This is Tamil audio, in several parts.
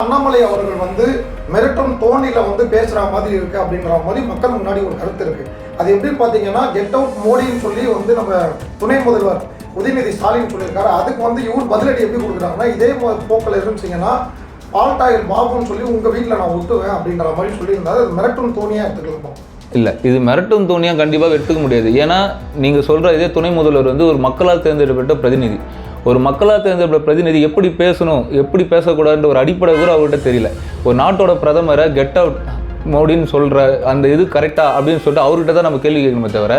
அண்ணாமலை அவர்கள் வந்து மிரட்டும் தோணியில வந்து பேசுற மாதிரி இருக்கு அப்படின்ற மாதிரி மக்கள் முன்னாடி ஒரு கருத்து இருக்கு. அது எப்படி பாத்தீங்கன்னா கெட் அவுட் மோடின்னு சொல்லி வந்து நம்ம துணை முதல்வர் உதயநிதி ஸ்டாலின் சொல்லியிருக்காரு. அதுக்கு வந்து இவர் பதிலடி எப்படி கொடுக்குறாங்கன்னா இதே போக்கில் இருந்துச்சிங்கன்னா பால்டாயில் பாபுன்னு சொல்லி உங்க வீட்டில் நான் ஒட்டுவேன் அப்படின்ற மாதிரி சொல்லியிருந்தாரு. அது மிரட்டும் தோணியா எடுத்துக்கலாம். இல்லை, இது மிரட்டும் தோணியாக கண்டிப்பாக எடுத்துக்க முடியாது. ஏன்னா நீங்கள் சொல்கிற இதே துணை முதல்வர் வந்து ஒரு மக்களால் தேர்ந்தெடுக்கப்பட்ட பிரதிநிதி. ஒரு மக்களால் தேர்ந்தெடுக்கப்பட்ட பிரதிநிதி எப்படி பேசணும் எப்படி பேசக்கூடாதுன்ற ஒரு அடிப்படை கூட அவர்கிட்ட தெரியல. ஒரு நாட்டோட பிரதமரை கெட் அவுட் மோடின்னு சொல்கிற அந்த இது கரெக்டாக அப்படின்னு சொல்லிட்டு அவர்கிட்ட தான் நம்ம கேள்வி கேட்கணுமே தவிர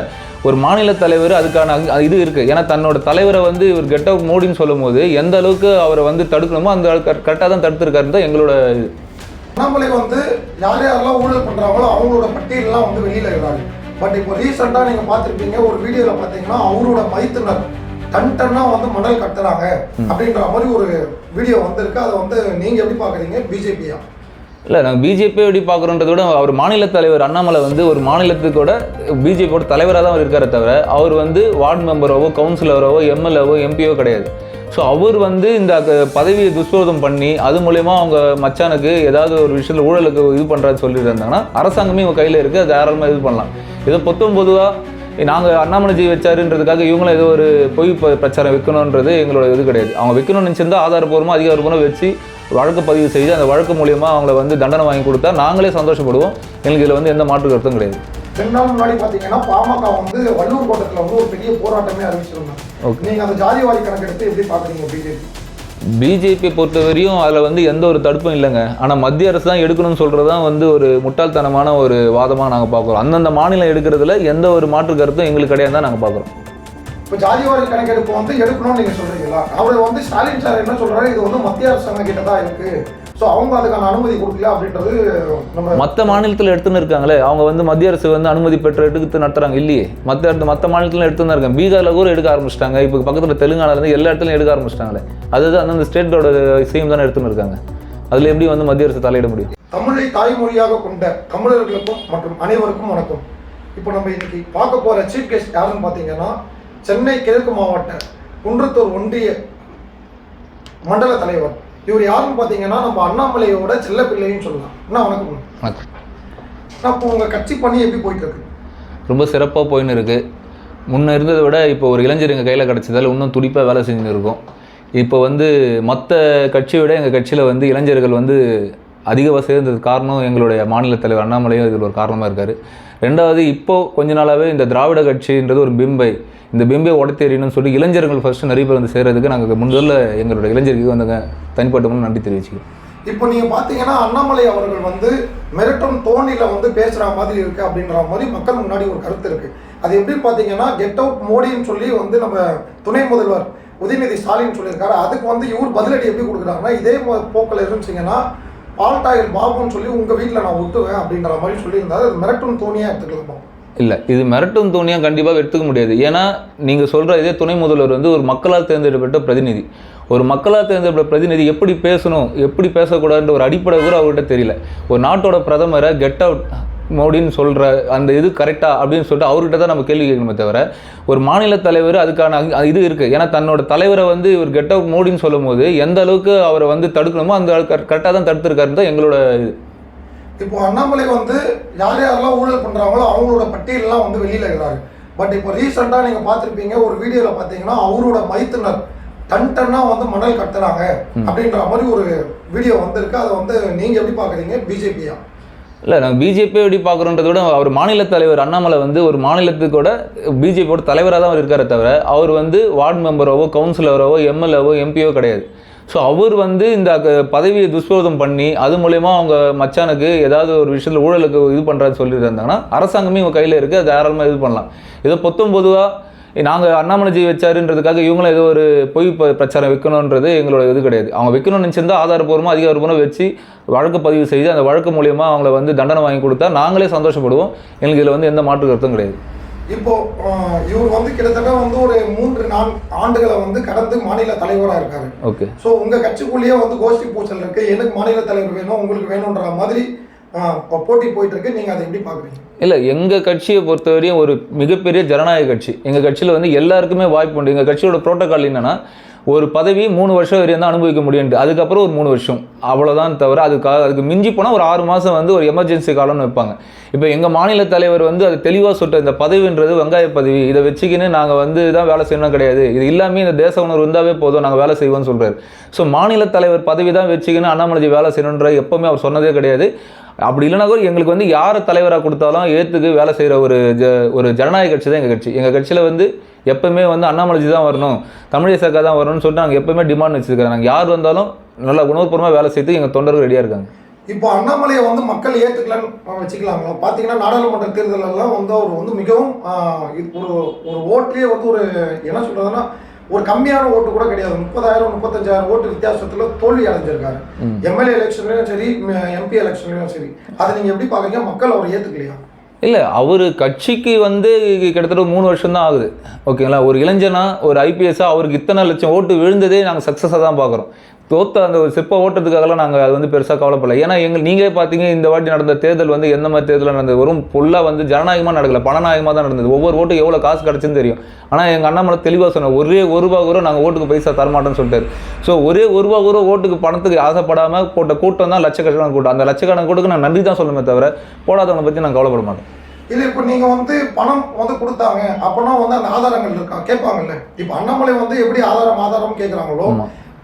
ஒரு மாநில தலைவர் அதுக்கான இது இருக்குது. ஏன்னா தன்னோட தலைவரை வந்து இவர் கெட் அவுட் மோடின்னு சொல்லும் போது எந்த அளவுக்கு அவரை வந்து தடுக்கணுமோ அந்த கரெக்டாக தான் தடுத்துருக்காருன்னு தான் எங்களோட இது. அண்ணாமலை வந்து யார் யாரெல்லாம் ஊழல் பண்ணுறாங்களோ அவங்களோட பட்டியலாம் வந்து வெளியில் இருக்கிறாங்க. பட் இப்போ ரீசெண்டாக நீங்கள் பார்த்துருப்பீங்க ஒரு வீடியோவில் பார்த்தீங்கன்னா அவரோட மைத்துனர் டன்னா வந்து மணல் கட்டுறாங்க அப்படின்ற மாதிரி ஒரு வீடியோ வந்திருக்கு. அதை வந்து நீங்கள் எப்படி பார்க்குறீங்க பிஜேபியா? இல்லை, நாங்கள் பிஜேபியை எப்படி பார்க்குறோன்றத விட அவர் மாநில தலைவர் அண்ணாமலை வந்து ஒரு மாநிலத்துக்கூட பிஜேபியோட தலைவராக தான் அவர் இருக்காரே தவிர அவர் வந்து வார்டு மெம்பராவோ கவுன்சிலராவோ எம்எல்ஏவோ எம்பியோ கிடையாது. ஸோ அவர் வந்து இந்த பதவியை துஷ்பிரயோகம் பண்ணி அது மூலயமா அவங்க மச்சானுக்கு ஏதாவது ஒரு விஷயத்தில் ஊழலுக்கு இது பண்ணுறான்னு சொல்லிட்டு இருந்தாங்கன்னா அரசாங்கமே இவங்க கையில் இருக்குது, அது தாராளமாக இது பண்ணலாம். இதை பொதுவாக நாங்கள் அண்ணாமலைஜி வச்சாருன்றதுக்காக இவங்களும் ஏதோ ஒரு பொய் பிரச்சாரம் வைக்கணுன்றது எங்களோட இது கிடையாது. அவங்க வைக்கணும்னு நினச்சிருந்தா ஆதாரப்பூர்வமாக அதிகாரப்பூர்வமாக வச்சு வழக்கு பதிவு செய்து அந்த வழக்கு மூலியமாக அவங்கள வந்து தண்டனை வாங்கி கொடுத்தா நாங்களே சந்தோஷப்படுவோம். எங்களுக்கு இதில் வந்து எந்த மாற்று கருத்தும் கிடையாது. 2 நாள் முன்னாடி பார்த்தீங்கன்னா பாமக வந்து வள்ளூர் கோட்டத்தில் வந்து ஒரு பெரிய போராட்டமே அறிவிச்சிருந்தாங்க. நீங்கள் அந்த ஜாதிவாரி கணக்கெடுத்து எப்படி பார்க்குறீங்க? பிஜேபி பொறுத்தவரையும் அதில் வந்து எந்த ஒரு தடுப்பும் இல்லைங்க. ஆனால் மத்திய அரசு தான் எடுக்கணும்னு சொல்கிறது தான் வந்து ஒரு முட்டாள்தனமான ஒரு வாதமாக நாங்கள் பார்க்குறோம். அந்தந்த மாநிலம் எடுக்கிறதுல எந்த ஒரு மாற்று கருத்தும் எங்களுக்கு கிடையாது தான் நாங்கள் பார்க்குறோம். இப்போ ஜாதிவாரி கணக்கெடுப்பு வந்து எடுக்கணும்னு நீங்கள் சொல்கிறீங்களா? அவர் வந்து ஸ்டாலின் சார் என்ன சொல்கிறாரு, இது வந்து மத்திய அரசாங்கம் கிட்ட தான் இருக்குது, ஸோ அவங்க அதுக்கான அனுமதி கொடுக்கல அப்படின்றது நம்ம மற்ற மாநிலத்தில் எடுத்துன்னு இருக்காங்களே. அவங்க வந்து மத்திய அரசு வந்து அனுமதி பெற்று எடுத்து நடத்துகிறாங்க இல்லையே. மற்ற மாநிலத்தில் எடுத்துன்னு இருக்காங்க. பீகாரில் கூட எடுக்க ஆரம்பிச்சிட்டாங்க. இப்போ பக்கத்தில் தெலுங்கானாலேருந்து எல்லா இடத்துலையும் எடுக்க ஆரம்பிச்சிட்டாங்களே. அதுதான் அந்தந்த ஸ்டேட்டோட ஸ்கீம் தானே எடுத்துன்னு இருக்காங்க. அதில் எப்படி வந்து மத்திய அரசு தலையிட முடியும்? தமிழை தாய்மொழியாக கொண்ட தமிழர்களுக்கும் மற்றும் அனைவருக்கும் வணக்கம். இப்போ நம்ம இன்னைக்கு பார்க்க போகிற சீஃப் கெஸ்ட் யாருன்னு பார்த்தீங்கன்னா சென்னை கிழக்கு மாவட்ட குன்றத்தூர் ஒன்றிய மண்டல தலைவர். இவர் யாருன்னு பார்த்தீங்கன்னா நம்ம அண்ணாமலையோட செல்ல பிள்ளைன்னு சொல்லலாம். அண்ணா வணக்கம். வணக்கம். இப்போ உங்கள் கட்சி பணி எப்படி போயிட்டு இருக்கு? ரொம்ப சிறப்பாக போயின்னு இருக்குது. முன்னே இருந்ததை விட இப்போ ஒரு இளைஞர் எங்கள் கையில் கிடச்சதால் இன்னும் துடிப்பாக வேலை செஞ்சுன்னு இருக்கோம். இப்போ வந்து மற்ற கட்சியை விட எங்கள் கட்சியில் வந்து இளைஞர்கள் வந்து அதிகமாக சேர்ந்தது காரணம் எங்களுடைய மாநில தலைவர் அண்ணாமலையும் இதில் ஒரு காரணமாக இருக்கார். ரெண்டாவது இப்போது கொஞ்ச நாளாகவே இந்த திராவிட கட்சின்றது ஒரு பிம்பை, இந்த பிம்பை உடத்தெறியணும்னு சொல்லி இளைஞர்கள் ஃபஸ்ட்டு நிறைய பேர் வந்து சேர்கிறதுக்கு நாங்கள் முதல்ல எங்களோட இளைஞருக்கு வந்து தனிப்பட்ட நன்றி தெரிவிச்சுக்கிறோம். இப்போ நீங்கள் பார்த்தீங்கன்னா அண்ணாமலை அவர்கள் வந்து மிரட்டும் தோணியில் வந்து பேசுகிற மாதிரி இருக்குது அப்படின்ற மாதிரி மக்கள் முன்னாடி ஒரு கருத்து இருக்குது. அது எப்படி பார்த்தீங்கன்னா கெட் அவுட் மோடின்னு சொல்லி வந்து நம்ம துணை முதல்வர் உதயநிதி ஸ்டாலின் சொல்லியிருக்காரு. அதுக்கு வந்து இவர் பதிலடி எப்படி கொடுக்குறாங்கன்னா இதே போக்கில் இருந்துச்சிங்கன்னா பால்டாயில் பாபுன்னு சொல்லி உங்கள் வீட்டில் நான் ஒட்டுவேன் அப்படின்ற மாதிரி சொல்லியிருந்தாரு. அது மிரட்டும் தோணியாக எடுத்துக்கலாம். இல்லை, இது மிரட்டும் தோணியாக கண்டிப்பாக எடுத்துக்க முடியாது. ஏன்னா நீங்கள் சொல்கிற இதே துணை முதல்வர் வந்து ஒரு மக்களால் தேர்ந்தெடுக்கப்பட்ட பிரதிநிதி. ஒரு மக்களால் தேர்ந்தெடுக்கப்பட்ட பிரதிநிதி எப்படி பேசணும் எப்படி பேசக்கூடாதுன்ற ஒரு அடிப்படை கூட அவர்கிட்ட தெரியல. ஒரு நாட்டோட பிரதமரை கெட் அவுட் மோடின்னு சொல்கிற அந்த இது கரெக்டாக அப்படின்னு சொல்லிட்டு அவர்கிட்ட தான் நம்ம கேள்வி கேட்கணுமே தவிர ஒரு மாநில தலைவர் அதுக்கான இது இருக்குது. ஏன்னா தன்னோட தலைவரை வந்து இவர் கெட் அவுட் மோடின்னு சொல்லும் போது எந்த அளவுக்கு அவரை வந்து தடுக்கணுமோ அந்த கரெக்டாக தான் தடுத்துருக்காருன்னு தான் எங்களோட இது. இப்போ அண்ணாமலை வந்து யார் யாரெல்லாம் ஊழல் பண்ணுறாங்களோ அவங்களோட பட்டியலாம் வந்து வெளியில் இருக்கிறாரு. பட் இப்போ ரீசெண்டாக நீங்கள் பார்த்துருப்பீங்க ஒரு வீடியோவில் பார்த்தீங்கன்னா அவரோட மைத்துனர் டன்னா வந்து மணல் கட்டுறாங்க அப்படின்ற மாதிரி ஒரு வீடியோ வந்திருக்கு. அதை வந்து நீங்கள் எப்படி பார்க்குறீங்க பிஜேபியா? இல்லை, நாங்கள் பிஜேபியை எப்படி பார்க்குறோன்றத விட அவர் மாநில தலைவர் அண்ணாமலை வந்து ஒரு மாநிலத்துக்கூட பிஜேபியோட தலைவராக தான் அவர் இருக்காரே தவிர அவர் வந்து வார்டு மெம்பராவோ கவுன்சிலராவோ எம்எல்ஏவோ எம்பியோ கிடையாது. ஸோ அவர் வந்து இந்த பதவியை துஷ்பிரயோகம் பண்ணி அது மூலயமா அவங்க மச்சானுக்கு ஏதாவது ஒரு விஷயத்தில் ஊழலுக்கு இது பண்ணுறான்னு சொல்லிட்டு இருந்தாங்கன்னா அரசாங்கமே இவங்க கையில் இருக்குது, அது தாராளமாக இது பண்ணலாம். இதை பொதுவாக நாங்கள் அண்ணாமலைஜி வச்சாருன்றதுக்காக இவங்களும் ஏதோ ஒரு பொய் பிரச்சாரம் வைக்கணுன்றது எங்களோட இது கிடையாது. அவங்க வைக்கணும்னு நினச்சிருந்தா ஆதாரப்பூர்வமாக அதிகாரப்பூர்வமாக வச்சு வழக்கு பதிவு செய்து அந்த வழக்கு மூலியமாக அவங்கள வந்து தண்டனை வாங்கி கொடுத்தா நாங்களே சந்தோஷப்படுவோம். எங்களுக்கு இதில் வந்து எந்த மாற்று கருத்தும் கிடையாது. இப்போ இவர் வந்து கிட்டத்தட்ட வந்து ஒரு 3-4 ஆண்டுகளை வந்து கடந்து மாநில தலைவராக இருக்காரு. ஓகே. ஸோ உங்கள் கட்சிக்குள்ளேயே வந்து கோஷ்டி பூசல் இருக்குது. எனக்கு மாநில தலைவர் வேணும் உங்களுக்கு வேணுன்ற மாதிரி போட்டி போயிட்டு இருக்கு. நீங்கள் அதை எப்படி பார்க்குறீங்க? இல்லை, எங்கள் கட்சியை பொறுத்தவரையும் ஒரு மிகப்பெரிய ஜனநாயக கட்சி. எங்கள் கட்சியில் வந்து எல்லாருக்குமே வாய்ப்பு உண்டு. எங்கள் கட்சியோட ப்ரோட்டோக்கால் என்னென்னா ஒரு பதவி 3 வருஷம் வரையும் தான் அனுபவிக்க முடியும்ட்டு, அதுக்கப்புறம் ஒரு 3 வருஷம் அவ்வளோதான் தவிர அதுக்கு மிஞ்சி போனால் ஒரு 6 மாதம் வந்து ஒரு எமர்ஜென்சி காலம்னு வைப்பாங்க. இப்போ எங்கள் மாநில தலைவர் வந்து அது தெளிவாக சொல்லிட்டு, இந்த பதவின்றது வெங்காய பதவி, இதை வச்சுக்கின்னு நாங்கள் வந்து தான் வேலை செய்யணும் கிடையாது, இது இல்லாமல் இந்த தேச உணர்வு இருந்தாவே போதும் நாங்கள் வேலை செய்வோம்னு சொல்கிறார். ஸோ மாநில தலைவர் பதவி தான் வச்சுக்கின்னு அண்ணாமலை வேலை செய்யணுன்ற எப்போவுமே அவர் சொன்னதே கிடையாது. அப்படி இல்லைனா கூட எங்களுக்கு வந்து யாரை தலைவராக கொடுத்தாலும் ஏற்றுக்கு வேலை செய்கிற ஒரு ஜனநாயக கட்சி தான் எங்கள் கட்சி. எங்கள் கட்சியில் வந்து எப்போவுமே வந்து அண்ணாமலை தான் வரணும், தமிழிசை அக்கா தான் வரணும்னு சொல்லிட்டு நாங்கள் எப்போவுமே டிமாண்ட் வச்சுருக்கிறோம். நாங்கள் யார் வந்தாலும் நல்லா உணவுபூர்வமாக வேலை செய்து எங்கள் தொண்டர்கள் ரெடியாக இருக்காங்க. இப்போ அண்ணாமலையை வந்து மக்கள் ஏற்றுக்கலான்னு வச்சுக்கலாங்களா? பார்த்தீங்கன்னா நாடாளுமன்ற தேர்தலெல்லாம் வந்து அவர் வந்து மிகவும் ஒரு ஓட்லேயே வந்து ஒரு என்ன சொல்கிறதுன்னா ஒரு கம்மியான ஓட்டு கூட கிடையாது, 30,000 35,000 ஓட்டு வித்தியாசத்தில் தோல்வி அடைஞ்சிருக்காரு. எம்எல்ஏ எலெக்ஷன்லையும் சரி, எம்பி எலெக்ஷன்லையும் சரி. அதை நீங்கள் எப்படி பார்க்குறீங்க? மக்கள் அவர் ஏற்றுக்கலையா? இல்லை, அவர் கட்சிக்கு வந்து கிட்டத்தட்ட 3 வருஷம் தான் ஆகுது, ஓகேங்களா. ஒரு இளைஞனா ஒரு ஐபிஎஸ்ஸாக அவருக்கு இத்தனை லட்சம் ஓட்டு விழுந்ததே நாங்கள் சக்ஸஸாக தான் பார்க்குறோம். தோற்ற அந்த ஒரு சிற்ப ஓட்டத்துக்காகலாம் நாங்கள் அது வந்து பெருசாக கவலைப்படல. ஏன்னா நீங்களே பார்த்தீங்க இந்த வாட்டி நடந்த தேர்தல் வந்து எந்த மாதிரி தேர்தலில் நடந்தது, வெறும் ஃபுல்லாக வந்து ஜனநாயகமாக நடக்கல, பணநாயகமாக தான் நடந்தது. ஒவ்வொரு ஓட்டுக்கு எவ்வளோ காசு கிடச்சுன்னு தெரியும். ஆனால் எங்கள் அண்ணாமலை தெளிவாக சொன்னார், ஒரே ₹1 கூட நாங்கள் ஓட்டுக்கு பைசா தரமாட்டோன்னு சொல்லிட்டாரு. ஸோ ஒரே ₹1 கூட ஓட்டுக்கு பணத்துக்கு ஆசைப்படாமல் போட்ட கூட்டம் தான் லட்சக்கணக்கான கூட்டம். அந்த லட்சக்கணக்கான கூட்டுக்கு நான் நன்றி தான் சொல்லுமே தவிர போடாதவனை பற்றி நான் கவலைப்பட மாட்டேன். இல்லை, இப்போ நீங்கள் வந்து பணம் வந்து கொடுத்தாங்க அப்படின்னா வந்து அந்த ஆதாரங்கள் இருக்கா கேட்பாங்கல்ல. இப்போ அண்ணாமலை வந்து எப்படி ஆதாரம் கேட்குறாங்களோ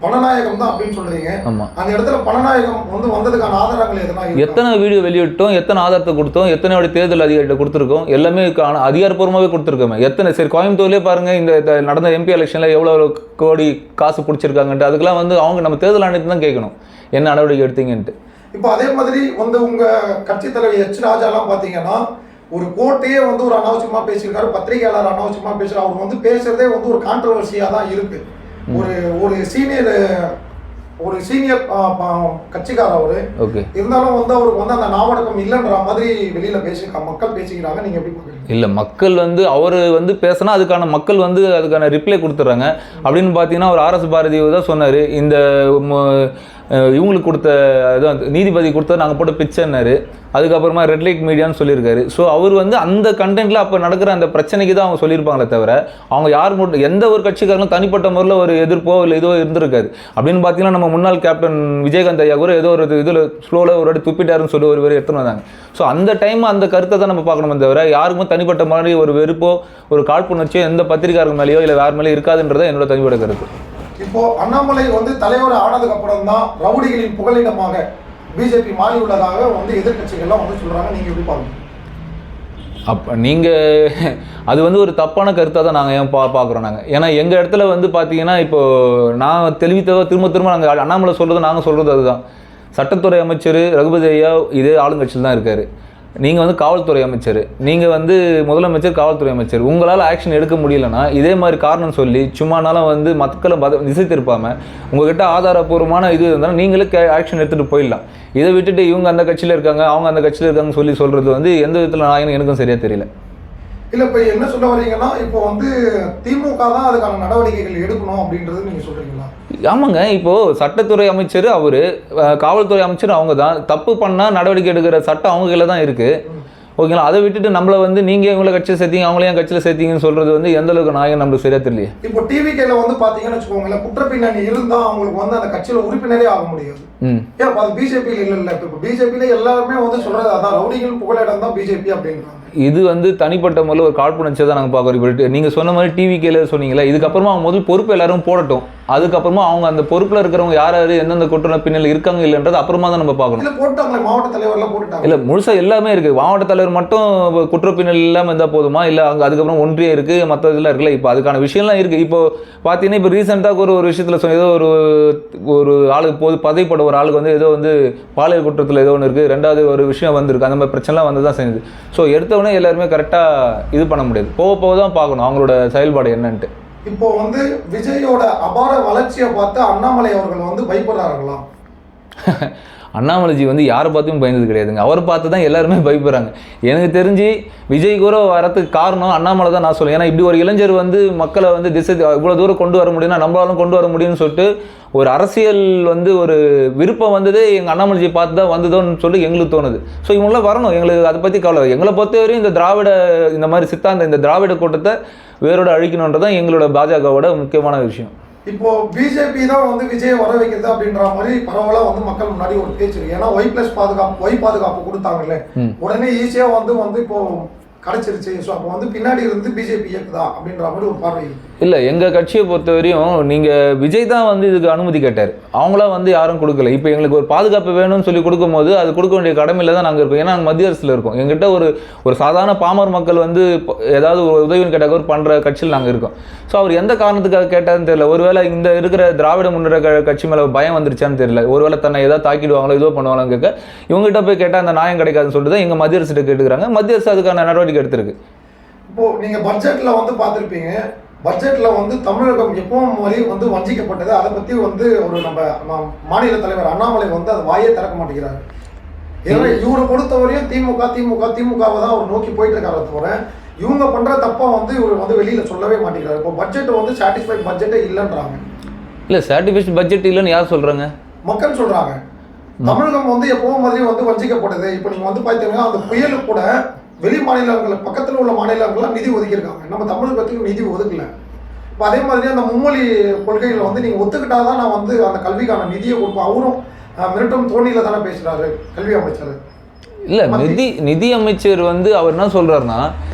பணநாயகம் தான் அப்படின்னு சொல்றீங்க. அந்த இடத்துல பணநாயகம் வந்து வந்ததுக்கான ஆதாரங்கள் எதனா? எத்தனை வீடியோ வெளியிட்டோம், எத்தனை ஆதாரத்தை கொடுத்தோம், எத்தனை தேர்தல் அதிகாரிகிட்ட கொடுத்துருக்கோம், எல்லாமே அதிகாரப்பூர்வமாகவே கொடுத்துருக்கோமே. எத்தனை சரி கோயம்புத்தூர்லேயே பாருங்க, இந்த நடந்த எம்பி எலெக்ஷனில் எவ்வளோ கோடி காசு பிடிச்சிருக்காங்கன்ட்டு அதுக்கெல்லாம் வந்து அவங்க நம்ம தேர்தல் ஆணையத்தை தான் கேட்கணும் என்ன நடவடிக்கை எடுத்தீங்கன்ட்டு. இப்போ அதே மாதிரி வந்து உங்க கட்சி தலைவர் எச் ராஜாலாம் பார்த்தீங்கன்னா ஒரு கோட்டையே வந்து ஒரு அனாவசியமா பேசியிருக்காரு, பத்திரிகையாளர் அனாவசியமா பேசுறாரு. அவர் வந்து பேசுறதே வந்து ஒரு கான்ட்ரவர்சியா தான் இருக்கு. ஒரு சீனியர் கட்சிக்காரர் அவரு. இருந்தாலும் வந்து அவருக்கு வந்து அந்த நாவடக்கம் இல்லைன்ற மாதிரி வெளியில மக்கள் பேசிக்கிறாங்க. நீங்க எப்படி பாக்குறீங்க? இல்ல, மக்கள் வந்து அவர் வந்து பேசினா அதுக்கான மக்கள் வந்து அதுக்கான ரிப்ளை கொடுத்துட்றாங்க. அப்படின்னு பார்த்தீங்கன்னா ஒரு RS பாரதி தான் சொன்னார், இந்த இவங்களுக்கு கொடுத்த நீதிபதி கொடுத்தா நாங்கள் போட்ட பிச்சைன்னாரு. அதுக்கப்புறமா ரெட் லைட் மீடியான்னு சொல்லியிருக்காரு. ஸோ அவர் வந்து அந்த கண்டென்ட்டில் அப்போ நடக்கிற அந்த பிரச்சனைக்கு தான் அவங்க சொல்லியிருப்பாங்களே தவிர அவங்க யார் மட்டும் எந்த ஒரு கட்சிக்காரங்களும் தனிப்பட்ட முறையில் ஒரு எதிர்ப்போ இல்லை ஏதோ இருந்திருக்காது. அப்படின்னு பார்த்தீங்கன்னா நம்ம முன்னாள் கேப்டன் விஜயகாந்த் ஐயா கூட ஏதோ ஒரு இதில் ஸ்லோவில் ஒரு வாட்டி துப்பிட்டாருன்னு சொல்லி ஒரு எடுத்துன்னு வந்தாங்க. ஸோ அந்த டைம் அந்த கருத்தை தான் நம்ம பார்க்கணுமே தவிர யாருக்கும் தனிப்பட்ட மாதிரி ஒரு வெறுப்போ ஒரு காழ்ப்புணர்ச்சியோ எந்த பத்திரிகையாளர் மேலேயோ இல்லை யார் மேலேயும் இருக்காதுன்றதை என்னோட தனிப்பட்ட கருத்து. இப்போ அண்ணாமலை வந்து தலைவர் ஆனதுக்கு அப்புறம் தான் ரவுடிகளின் புகலிடமாக பிஜேபி மாறி உள்ளதாக வந்து எதிர்கட்சிகள்லாம் வந்து சொல்றாங்க. நீங்க எப்படி பாருங்க? அப்போ நீங்கள் அது வந்து ஒரு தப்பான கருத்தாக தான் நாங்கள் ஏன் பார்க்குறோம் நாங்கள். ஏன்னா எங்கள் இடத்துல வந்து பார்த்தீங்கன்னா இப்போது நான் திரும்ப நாங்கள் அண்ணாமலை சொல்கிறது நாங்கள் சொல்கிறது அதுதான். சட்டத்துறை அமைச்சர் ரகுபதி ஐயா இதே ஆளுங்கட்சியில் தான் இருக்கார். நீங்கள் வந்து காவல்துறை அமைச்சர், நீங்கள் வந்து முதலமைச்சர், காவல்துறை அமைச்சர். உங்களால் ஆக்ஷன் எடுக்க முடியலன்னா இதே மாதிரி காரணம் சொல்லி சும்மானாலும் வந்து மக்களை திசை திருப்பாமல் உங்கள்கிட்ட ஆதாரப்பூர்வமான இது இருந்தாலும் நீங்களே ஆக்ஷன் எடுத்துகிட்டு போயிடலாம். இதை விட்டுட்டு இவங்க அந்த கட்சியில் இருக்காங்க அவங்க அந்த கட்சியில் இருக்காங்கன்னு சொல்கிறது வந்து எந்த விதத்தில் நான் எனக்கும் சரியாக தெரியல. இல்லை, இப்போ என்ன சொல்ல வரீங்கன்னா இப்போ வந்து திமுக தான் அதுக்கான நடவடிக்கைகள் எடுக்கணும் அப்படின்றது நீங்கள் சொல்கிறீங்களா? ஆமாங்க, இப்போது சட்டத்துறை அமைச்சர் அவர், காவல்துறை அமைச்சர் அவங்க தான். தப்பு பண்ணால் நடவடிக்கை எடுக்கிற சட்டம் அவங்க கையில் தான் இருக்குது, ஓகேங்களா. அதை விட்டுட்டு நம்மளை வந்து நீங்கள் இவங்களை கட்சியில் சேர்த்தீங்க அவங்களையும் கட்சியில் சேர்த்தீங்கன்னு சொல்கிறது வந்து எந்த அளவுக்கு நாயகம் நம்மளுக்கு சரியாக தெரியலையே. இப்போ டிவிகேல வந்து பார்த்தீங்கன்னு வச்சுக்கோங்களேன், குற்றப்பின்னணி இருந்தால் அவங்களுக்கு வந்து அந்த கட்சியில் உறுப்பினரே ஆக முடியாது. ஏன் அது பிஜேபியில் இல்லை? இப்போ பிஜேபியில் எல்லாருமே வந்து சொல்கிறது அதான், ரவுடிகள் புகலிடம் தான் பிஜேபி அப்படின்றாங்க. இது வந்து தனிப்பட்ட முறையில் ஒரு காழ்ப்புணர்ச்சியை தான் நாங்கள் பார்க்குறோம். நீங்கள் சொன்ன மாதிரி டிவிகேல சொன்னீங்களா, இதுக்கப்புறமா அவங்க முதல் பொறுப்பு எல்லாரும் போடட்டும், அதுக்கப்புறமா அவங்க அந்த பொறுப்பில் இருக்கிறவங்க யார் எந்தெந்த குற்ற பின்னல் இருக்காங்க இல்லைன்றது அப்புறமா தான் நம்ம பார்க்கணும். இல்லை போட்டாங்களே, மாவட்ட தலைவர்லாம் போட்டுட்டாங்க. இல்லை, முழுசாக எல்லாமே இருக்குது. மாவட்ட தலைவர் மட்டும் குற்ற பின்னல் இல்லாமல் இருந்தால் போதுமா? இல்லை அங்கே அதுக்கப்புறம் ஒன்றியம் இருக்குது, மற்ற இதெல்லாம் இருக்குல்ல. இப்போ அதுக்கான விஷயம்லாம் இருக்குது. இப்போ பார்த்தீங்கன்னா இப்போ ரீசெண்டாக ஒரு விஷயத்தில் சொன்ன ஏதோ ஒரு ஆளுக்கு பதவிப்பட ஒரு ஆளுக்கு வந்து ஏதோ வந்து பாலியல் குற்றத்தில் ஏதோ ஒன்று இருக்குது, ரெண்டாவது ஒரு விஷயம் வந்திருக்கு, அந்த மாதிரி பிரச்சனைலாம் வந்து தான் செஞ்சது. ஸோ எடுத்தவொடனே எல்லாருமே கரெக்டாக இது பண்ண முடியாது, போக தான் பார்க்கணும் அவங்களோட செயல்பாடு என்னன்ட்டு. இப்போ வந்து விஜயோட அபார வளர்ச்சியை பார்த்து அண்ணாமலை அவர்கள் வந்து பயப்படுறாங்களா? அண்ணாமலைஜி வந்து யாரை பார்த்தும் பயந்தது கிடையாதுங்க, அவரை பார்த்து தான் எல்லாருமே பயப்படுறாங்க. எனக்கு தெரிஞ்சு விஜய் கூட வரதுக்கு காரணம் அண்ணாமலை தான் நான் சொல்லுவேன். ஏன்னா இப்படி ஒரு இளைஞர் வந்து மக்களை வந்து இவ்வளோ தூரம் கொண்டு வர முடியும்னா நம்மளாலும் கொண்டு வர முடியும்னு சொல்லிட்டு ஒரு அரசியல் வந்து ஒரு விருப்பம் வந்தது எங்கள் அண்ணாமலைஜி பார்த்து தான் வந்ததோன்னு சொல்லி எங்களுக்கு தோணுது. ஸோ இவங்களாம் வரணும், எங்களுக்கு அதை பற்றி கவலை. எங்களை பொறுத்தவரையும் இந்த மாதிரி இந்த திராவிட கூட்டத்தை வேரோட அழிக்கணுன்றதான் எங்களோட பாஜகவோட முக்கியமான விஷயம். இப்போ பிஜேபி தான் வந்து விஜயை வர வைக்கிறது அப்படின்ற மாதிரி பரவலா வந்து மக்கள் முன்னாடி ஒரு பேச்சு இருக்கு. ஏன்னா Y+ பாதுகாப்பு கொடுத்தாங்கல்ல, உடனே ஈஸியா வந்து இப்போ கிடைச்சிருச்சு. ஸோ அப்போ வந்து பின்னாடி இருந்து பிஜேபி இயக்குதா அப்படின்ற மாதிரி ஒரு பார்வை. இல்லை, எங்கள் கட்சியை பொறுத்த வரையும் நீங்கள் விஜய் தான் வந்து இதுக்கு அனுமதி கேட்டார், அவங்களாம் வந்து யாரும் கொடுக்கல. இப்போ எங்களுக்கு ஒரு பாதுகாப்பு வேணும்னு சொல்லி கொடுக்கும்போது அது கொடுக்க வேண்டிய கடமையில் தான் நாங்கள் இருக்கோம். ஏன்னா நாங்கள் மத்திய அரசில் இருக்கோம். எங்கிட்ட ஒரு சாதாரண பாமர் மக்கள் வந்து ஏதாவது ஒரு உதவின்னு கேட்டால் ஒரு பண்ணுற கட்சியில் நாங்கள் இருக்கோம். ஸோ அவர் எந்த காரணத்துக்காக கேட்டாருன்னு தெரியல. ஒருவேளை இந்த இருக்கிற திராவிட முன்னேற்ற கட்சி மேலே பயம் வந்துருச்சான்னு தெரியல. ஒருவேளை தன்னை ஏதாவது தாக்கிடுவாங்களோ இதோ பண்ணுவாங்கன்னு கேட்க இவங்ககிட்ட போய் கேட்டால் அந்த நியாயம் கிடைக்காதுன்னு சொல்லிட்டு தான் எங்கள் மத்திய அரசிட்ட கேட்டுக்கிறாங்க. மத்திய அரசு அதுக்கான நடவடிக்கை எடுத்திருக்கு. இப்போ நீங்கள் பட்ஜெட்டில் வந்து பார்த்துருப்பீங்க, பட்ஜெட்டில் வந்து தமிழகம் எப்பவும் மாதிரி வந்து வஞ்சிக்கப்பட்டது. அதை பற்றி வந்து ஒரு நம்ம மாநில தலைவர் அண்ணாமலை வந்து அது வாயே திறக்க மாட்டேங்கிறாரு. ஏன்னா இவரை பொறுத்தவரையும் திமுகவை தான் அவர் நோக்கி போயிட்டு இருக்காரு தவிர இவங்க பண்ணுற தப்பை வந்து இவர் வந்து வெளியில் சொல்லவே மாட்டேங்கிறாரு. இப்போ பட்ஜெட் வந்து சாட்டிஸ்ஃபைட் பட்ஜெட்டே இல்லைன்றாங்க. இல்லை, சாட்டிஸ்ஃபைட் பட்ஜெட் இல்லைன்னு யார் சொல்கிறாங்க? மக்கள் சொல்கிறாங்க. தமிழகம் வந்து எப்பவும் மாதிரி வந்து வஞ்சிக்கப்படுது. இப்போ நீங்கள் வந்து பார்த்தீங்கன்னா அந்த புயலுக்கு கூட வெளி மாநிலங்கள் பக்கத்தில் உள்ள மாநிலங்கள்லாம் நிதி ஒதுக்கியிருக்காங்க, நம்ம தமிழகத்துக்கு நிதி ஒதுக்கல. இப்போ அதே மாதிரி அந்த மும்மொழி கொள்கைகளை வந்து நீங்கள் ஒத்துக்கிட்டா தான் நான் வந்து அந்த கல்விக்கான நிதியை கொடுப்பேன். அவரும் மிரட்டும் தோணியில் தானே பேசுகிறாரு கல்வி அமைச்சர். இல்லை, நிதி அமைச்சர் வந்து அவர் என்ன சொல்கிறாருன்னா,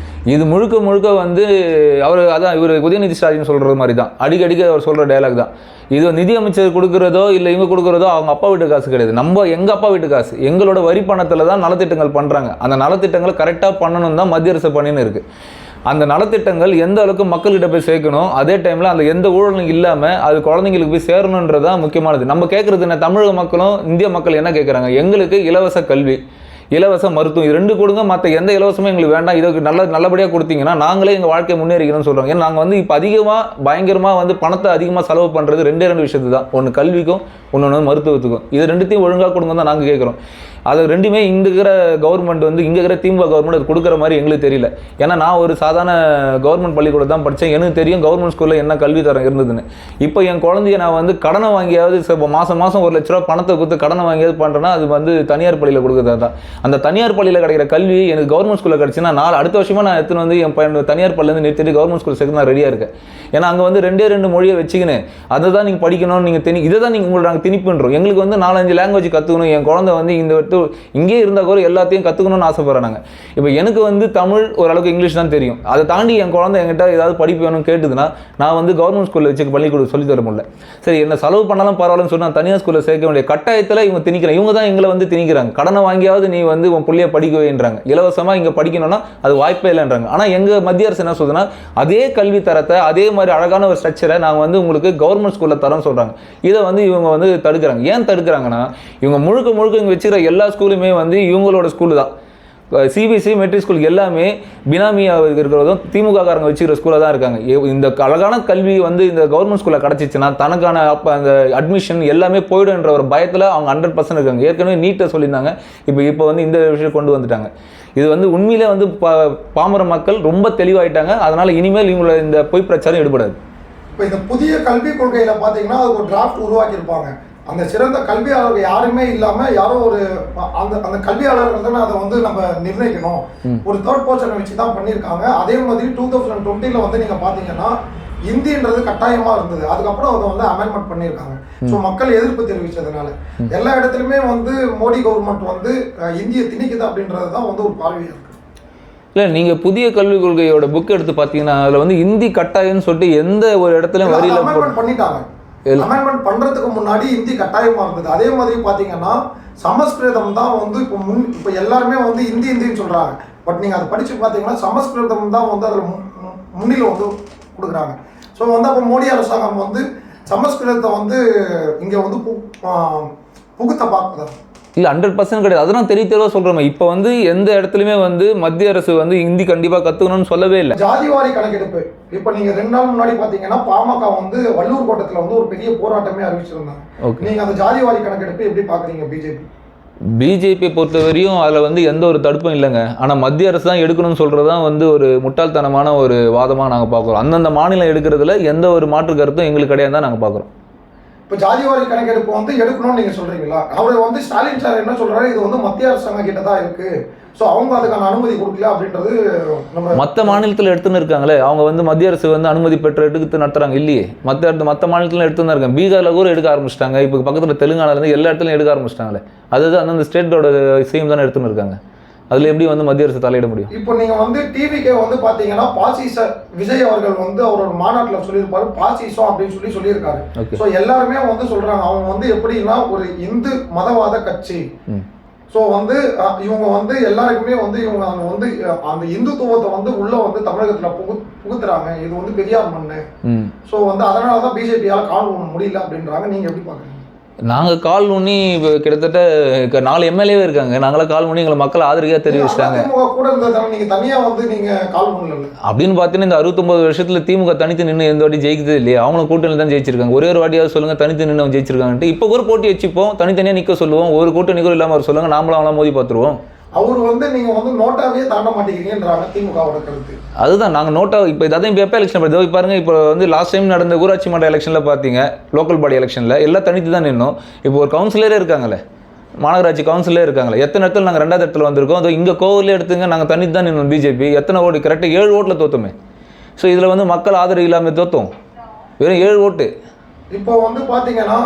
இது முழுக்க வந்து இவர் உதயநிதி ஸ்டாலின் சொல்கிறது மாதிரி தான், அடிக்கடிக்க அவர் சொல்கிற டயலாக் தான். இது நிதி அமைச்சர் கொடுக்குறதோ இல்லை இவங்க கொடுக்குறதோ அவங்க அப்பா வீட்டு காசு கிடையாது, எங்கள் அப்பா வீட்டு காசு. எங்களோட வரி பணத்தில் தான் நலத்திட்டங்கள் பண்ணுறாங்க. அந்த நலத்திட்டங்களை கரெக்டாக பண்ணணும் தான் மத்திய அரசு பண்ணின்னு இருக்குது. அந்த நலத்திட்டங்கள் எந்த அளவுக்கு மக்கள்கிட்ட போய் சேர்க்கணும், அதே டைமில் அந்த எந்த ஊழலும் இல்லாமல் அது குழந்தைங்களுக்கு போய் சேரணுன்றது தான் முக்கியமானது. நம்ம கேட்குறது என்ன, தமிழக மக்களும் இந்திய மக்கள் என்ன கேட்குறாங்க, எங்களுக்கு இலவச கல்வி, இலவச மருத்துவம், இது 2 கொடுங்க, மற்ற எந்த இலவசமும் எங்களுக்கு வேண்டாம், இதுக்கு நல்லபடியாக கொடுத்தீங்கன்னா நாங்களே எங்கள் வாழ்க்கையை முன்னேறிக்கணும்னு சொல்கிறோம். ஏன்னா நாங்கள் வந்து இப்போ பயங்கரமாக வந்து பணத்தை அதிகமாக செலவு பண்ணுறது 2 விஷயத்து தான். ஒன்று கல்விக்கும், இன்னொன்று மருத்துவத்துக்கும். இது 2த்தையும் ஒழுங்காக கொடுங்க தான் நாங்கள் கேட்குறோம். அது 2மே இங்கே இருக்கிற கவர்மெண்ட் வந்து இங்கே இருக்கிற திமுக கவர்மெண்ட் அது கொடுக்குற மாதிரி எங்களுக்கு தெரியல. ஏன்னா நான் ஒரு சாதாரண கவர்மெண்ட் பள்ளிக்கூடம் தான் படித்தேன், எனக்கு தெரியும் கவர்மெண்ட் ஸ்கூலில் என்ன கல்வி தரம் இருந்ததுன்னு. இப்போ என் குழந்தைய நான் வந்து கடனை வாங்கியாவது இப்போ மாதம் 1 லட்ச ரூபா பணத்தை கொடுத்து கடனை வாங்கியாவது பண்ணுறேன்னா அது வந்து தனியார் பள்ளியில் கொடுக்குறதா தான். அந்த தனியார் பள்ளியில் கிடைக்கிற கல்வி எனக்கு கவர்மெண்ட் ஸ்கூலில் கிடச்சின்னா அடுத்த வருஷமாக நான் எடுத்துன்னு வந்து என் பையன் தனியார் பள்ளியிலேருந்து நிறுத்திட்டு கவர்மெண்ட் ஸ்கூல் சேர்க்க நான் ரெடியாக இருக்கேன். ஏன்னா அங்கே வந்து 2 மொழியை வச்சுக்கின்னு அதை தான் நீங்கள் படிக்கணும்னு நீங்கள் இதை தான் நீங்கள் உங்களை நாங்கள் திணிப்புன்றோம். எங்களுக்கு வந்து 4-5 லாங்குவேஜ் கற்றுக்கணும், என் குழந்தை வந்து இங்கே இருந்தால் கூட எல்லாத்தையும் கற்றுக்கணும்னு ஆசைப்படுறாங்க. இப்போ எனக்கு வந்து தமிழ் ஓரளவுக்கு இங்கிலீஷ் தான் தெரியும். அதை தாண்டி என் குழந்தை என்கிட்ட ஏதாவது படிப்பு வேணும்னு கேட்டுதுன்னா நான் வந்து கவர்மெண்ட் ஸ்கூலில் வச்சு பள்ளிக்கூடம் சொல்லி தர முடியல. சரி, என்ன செலவு பண்ணாலும் பரவாயில்லன்னு சொல்லி நான் தனியார் ஸ்கூலில் சேர்க்க வேண்டிய கட்டாயத்தில் இவங்க திணிக்கிறாங்க. இவங்க தான் எங்களை வந்து திணிக்கிறாங்க. கடனை வாங்கியாவது நீ வந்து உன் பிள்ளைய படிக்க வைன்றாங்க. இலவசமாக இங்கே படிக்கணும்னா அது வாய்ப்பே இல்லைன்றாங்க. ஆனால் எங்கள் மத்திய அரசு என்ன சொல்லுதுன்னா அதே கல்வி தரத்தை அதே மாதிரி அழகான ஒரு ஸ்ட்ரக்சரை நாங்கள் வந்து உங்களுக்கு கவர்மெண்ட் ஸ்கூலில் தரோம்னு சொல்கிறாங்க. இதை வந்து இவங்க வந்து தடுக்கிறாங்க. ஏன் தடுக்கிறாங்கன்னா இவங்க முழுக்க இங்கே வச்சுக்கிற எல்லா ஸ்கூலுமே வந்து இவங்களோட ஸ்கூலு தான். சிபிஎஸ்சி மெட்ரிக் ஸ்கூல் எல்லாமே பினாமியாக இருக்கிறதும் திமுக காரங்க வச்சுக்கிற ஸ்கூலாக தான் இருக்காங்க. இந்த அழகான கல்வி வந்து இந்த கவர்மெண்ட் ஸ்கூலில் கிடச்சிச்சுன்னா தனக்கான அந்த அட்மிஷன் எல்லாமே போய்டுன்ற ஒரு பயத்தில் அவங்க 100% இருக்காங்க. ஏற்கனவே நீட்டை சொல்லியிருந்தாங்க, இப்போ வந்து இந்த விஷயம் கொண்டு வந்துட்டாங்க. இது வந்து உண்மையிலே வந்து பாமர மக்கள் ரொம்ப தெளிவாயிட்டாங்க. அதனால் இனிமேல் இவங்களோட இந்த பொய் பிரச்சாரம் ஈடுபடாது. இப்போ இந்த புதிய கல்விக் கொள்கையில் பார்த்தீங்கன்னா அது ஒரு டிராஃப்ட் உருவாக்கியிருப்பாங்க. அந்த சிறந்த கல்வியாளர்கள் யாருமே இல்லாமல் யாரோ ஒரு அந்த கல்வியாளர்கள் தானே அதை வந்து நம்ம நிர்ணயிக்கணும். ஒரு தேர்ட் பர்சனை வச்சு தான் பண்ணியிருக்காங்க. அதே மாதிரி 2020 வந்து நீங்கள் பார்த்தீங்கன்னா இந்தின்றது கட்டாயமாக இருந்தது. அதுக்கப்புறம் அதை வந்து அமெண்ட்மெண்ட் பண்ணியிருக்காங்க. ஸோ மக்கள் எதிர்ப்பு தெரிவித்ததுனால எல்லா இடத்துலையுமே வந்து மோடி கவர்மெண்ட் வந்து இந்தியை திணிக்குது அப்படின்றது தான் வந்து ஒரு பார்வையாக இருக்குது. இல்லை, நீங்கள் புதிய கல்விக் கொள்கையோட புக் எடுத்து பார்த்தீங்கன்னா அதில் வந்து இந்தி கட்டாயம்னு சொல்லிட்டு எந்த ஒரு இடத்துல வரியில் அமெண்ட்மெண்ட் பண்ணிட்டாங்க. அமெண்ட்மெண்ட் பண்றதுக்கு முன்னாடி இந்தி கட்டாயமா இருந்தது. அதே மாதிரி பாத்தீங்கன்னா சமஸ்கிருதம் தான் வந்து இப்போ எல்லாருமே வந்து இந்தின்னு சொல்றாங்க. பட் நீங்க அதை படிச்சு பாத்தீங்கன்னா சமஸ்கிருதம் தான் வந்து அதில் முன்னிலை வந்து கொடுக்குறாங்க. ஸோ வந்து அப்போ மோடி அரசாங்கம் வந்து சமஸ்கிருதத்தை வந்து இங்க வந்து புகுத்த பார்க்குதா? இல்லை, 100% கிடையாது. அதெல்லாம் தெளிவாக சொல்கிறோம். இப்போ வந்து எந்த இடத்துலையுமே வந்து மத்திய அரசு வந்து ஹிந்தி கண்டிப்பாக கற்றுக்கணும்னு சொல்லவே இல்லை. ஜாதிவாரி கணக்கெடுப்பு இப்போ நீங்கள் 2 நாள் முன்னாடி பார்த்தீங்கன்னா பாமக வந்து வள்ளூர் கோட்டத்தில் வந்து ஒரு பெரிய போராட்டமே அறிவிச்சிருந்தாங்க. நீங்கள் அந்த ஜாதிவாரி கணக்கெடுப்பு எப்படி பார்க்குறீங்க? பிஜேபியை பொறுத்தவரையும் அதில் வந்து எந்த ஒரு தடுப்பும் இல்லைங்க. ஆனால் மத்திய அரசு தான் எடுக்கணும்னு சொல்கிறது தான் வந்து ஒரு முட்டாள்தனமான ஒரு வாதமாக நாங்கள் பார்க்குறோம். அந்தந்த மாநிலம் எடுக்கிறதுல எந்த ஒரு மாற்று கருத்தும் எங்களுக்கு கிடையாது தான் நாங்கள் பார்க்குறோம். இப்போ ஜாதிவாரி கணக்கெடுப்பு வந்து எடுக்கணும்னு நீங்கள் சொல்கிறீங்களா? அவர் வந்து ஸ்டாலின் சார் என்ன சொல்கிறாரு, இது வந்து மத்திய அரசாங்கம் கிட்ட தான் இருக்குது, ஸோ அவங்க அதுக்கான அனுமதி கொடுக்கல அப்படின்றது நம்ம மற்ற மாநிலத்தில் எடுத்துன்னு இருக்காங்களே, அவங்க வந்து மத்திய அரசு வந்து அனுமதி பெற்ற எடுத்து நடத்துகிறாங்க இல்லையே. மற்ற மாநிலத்தில் எடுத்து தான் இருக்காங்க. பீகாரில் கூட எடுக்க ஆரம்பிச்சிட்டாங்க. இப்போ பக்கத்தில் தெலுங்கானாலேருந்து எல்லா இடத்துலையும் எடுக்க ஆரம்பிச்சிட்டாங்களே. அதுதான் அந்தந்த ஸ்டேட்டோட சேம் தானே எடுத்துன்னு இருக்காங்க. அதில் எப்படி வந்து மத்திய அரசு தலையிட முடியும்? இப்போ நீங்கள் வந்து டிவிக்கே வந்து பார்த்தீங்கன்னா பாசிச விஜய் அவர்கள் வந்து அவரோட மாநாட்டில் சொல்லியிருப்பாரு, பாசிசம் அப்படின்னு சொல்லியிருக்காரு. ஸோ எல்லாருமே வந்து சொல்கிறாங்க அவங்க வந்து எப்படின்னா ஒரு இந்து மதவாத கட்சி. ஸோ வந்து இவங்க வந்து எல்லாருக்குமே வந்து இவங்க வந்து அந்த இந்துத்துவத்தை வந்து உள்ள வந்து தமிழகத்தில் புகுத்துறாங்க. இது வந்து பெரியார் மண்ணு. ஸோ வந்து அதனால தான் பிஜேபியால் கால் பண்ண முடியல அப்படின்றாங்க. நீங்கள் எப்படி பார்க்குறீங்க? நாங்கள் கால் பண்ணி இப்போ கிட்டத்தட்ட 4 எம்எல்ஏவே இருக்காங்க. நாங்களாம் கால் பண்ணி எங்களை மக்கள் ஆதரவாக தெரிவிச்சிட்டாங்க. கூட இருந்ததால நீங்கள் தனியாக வந்து நீங்கள் கால் பண்ணல அப்படின்னு பார்த்தீங்கன்னா இந்த 69 வருஷத்தில் திமுக தனித்து நின்று எந்த வாட்டி ஜெயிக்கிறது இல்லையா? அவங்களும் கூட்டணியில் தான் ஜெயிச்சிருக்காங்க. ஒரே ஒரு வாட்டியாவது சொல்லுங்கள் தனித்து நின்று அவங்க ஜெயிச்சிருக்காங்கன்ட்டு. இப்போ ஒரு போட்டி வச்சுப்போம், தனித்தனியாக நிற்க சொல்லுவோம், ஒரு கூட்டணி கூட இல்லாமல் அவர் சொல்லுங்கள், நாமளும் அவங்களாம் மோதி பார்த்துருவோம். அவர் வந்து நீங்கள் வந்து நோட்டாவே தாண்ட மாட்டேங்கிறீங்கன்றாங்க திமுகவோட கருத்து. அதுதான் நாங்கள் நோட்டா இப்போ இதான் இப்போ எப்போ எலெக்ஷன் பண்ணுறது பாருங்கள். இப்போ வந்து லாஸ்ட் டைம் நடந்த ஊராட்சி மன்ற எலெக்ஷனில் பார்த்தீங்க, லோக்கல் பாடி எலெக்ஷனில் எல்லாம் தனித்து தான் நின்னோம். இப்போ ஒரு கவுன்சிலரே இருக்காங்களே, மாநகராட்சி கவுன்சிலே இருக்காங்களே, எத்தனை இடத்துல நாங்கள் 2வது இடத்துல வந்திருக்கோம். அது இங்கே கோவிலே எடுத்துங்க, நாங்கள் தனித்து தான் நின்னோம். பிஜேபி எத்தனை ஓட்டு? கரெக்டாக 7 ஓட்டில் தோத்தோமே. ஸோ இதில் வந்து மக்கள் ஆதரவு இல்லாமல் தோத்தோம், வெறும் 7 ஓட்டு. இப்போ வந்து பார்த்தீங்கன்னா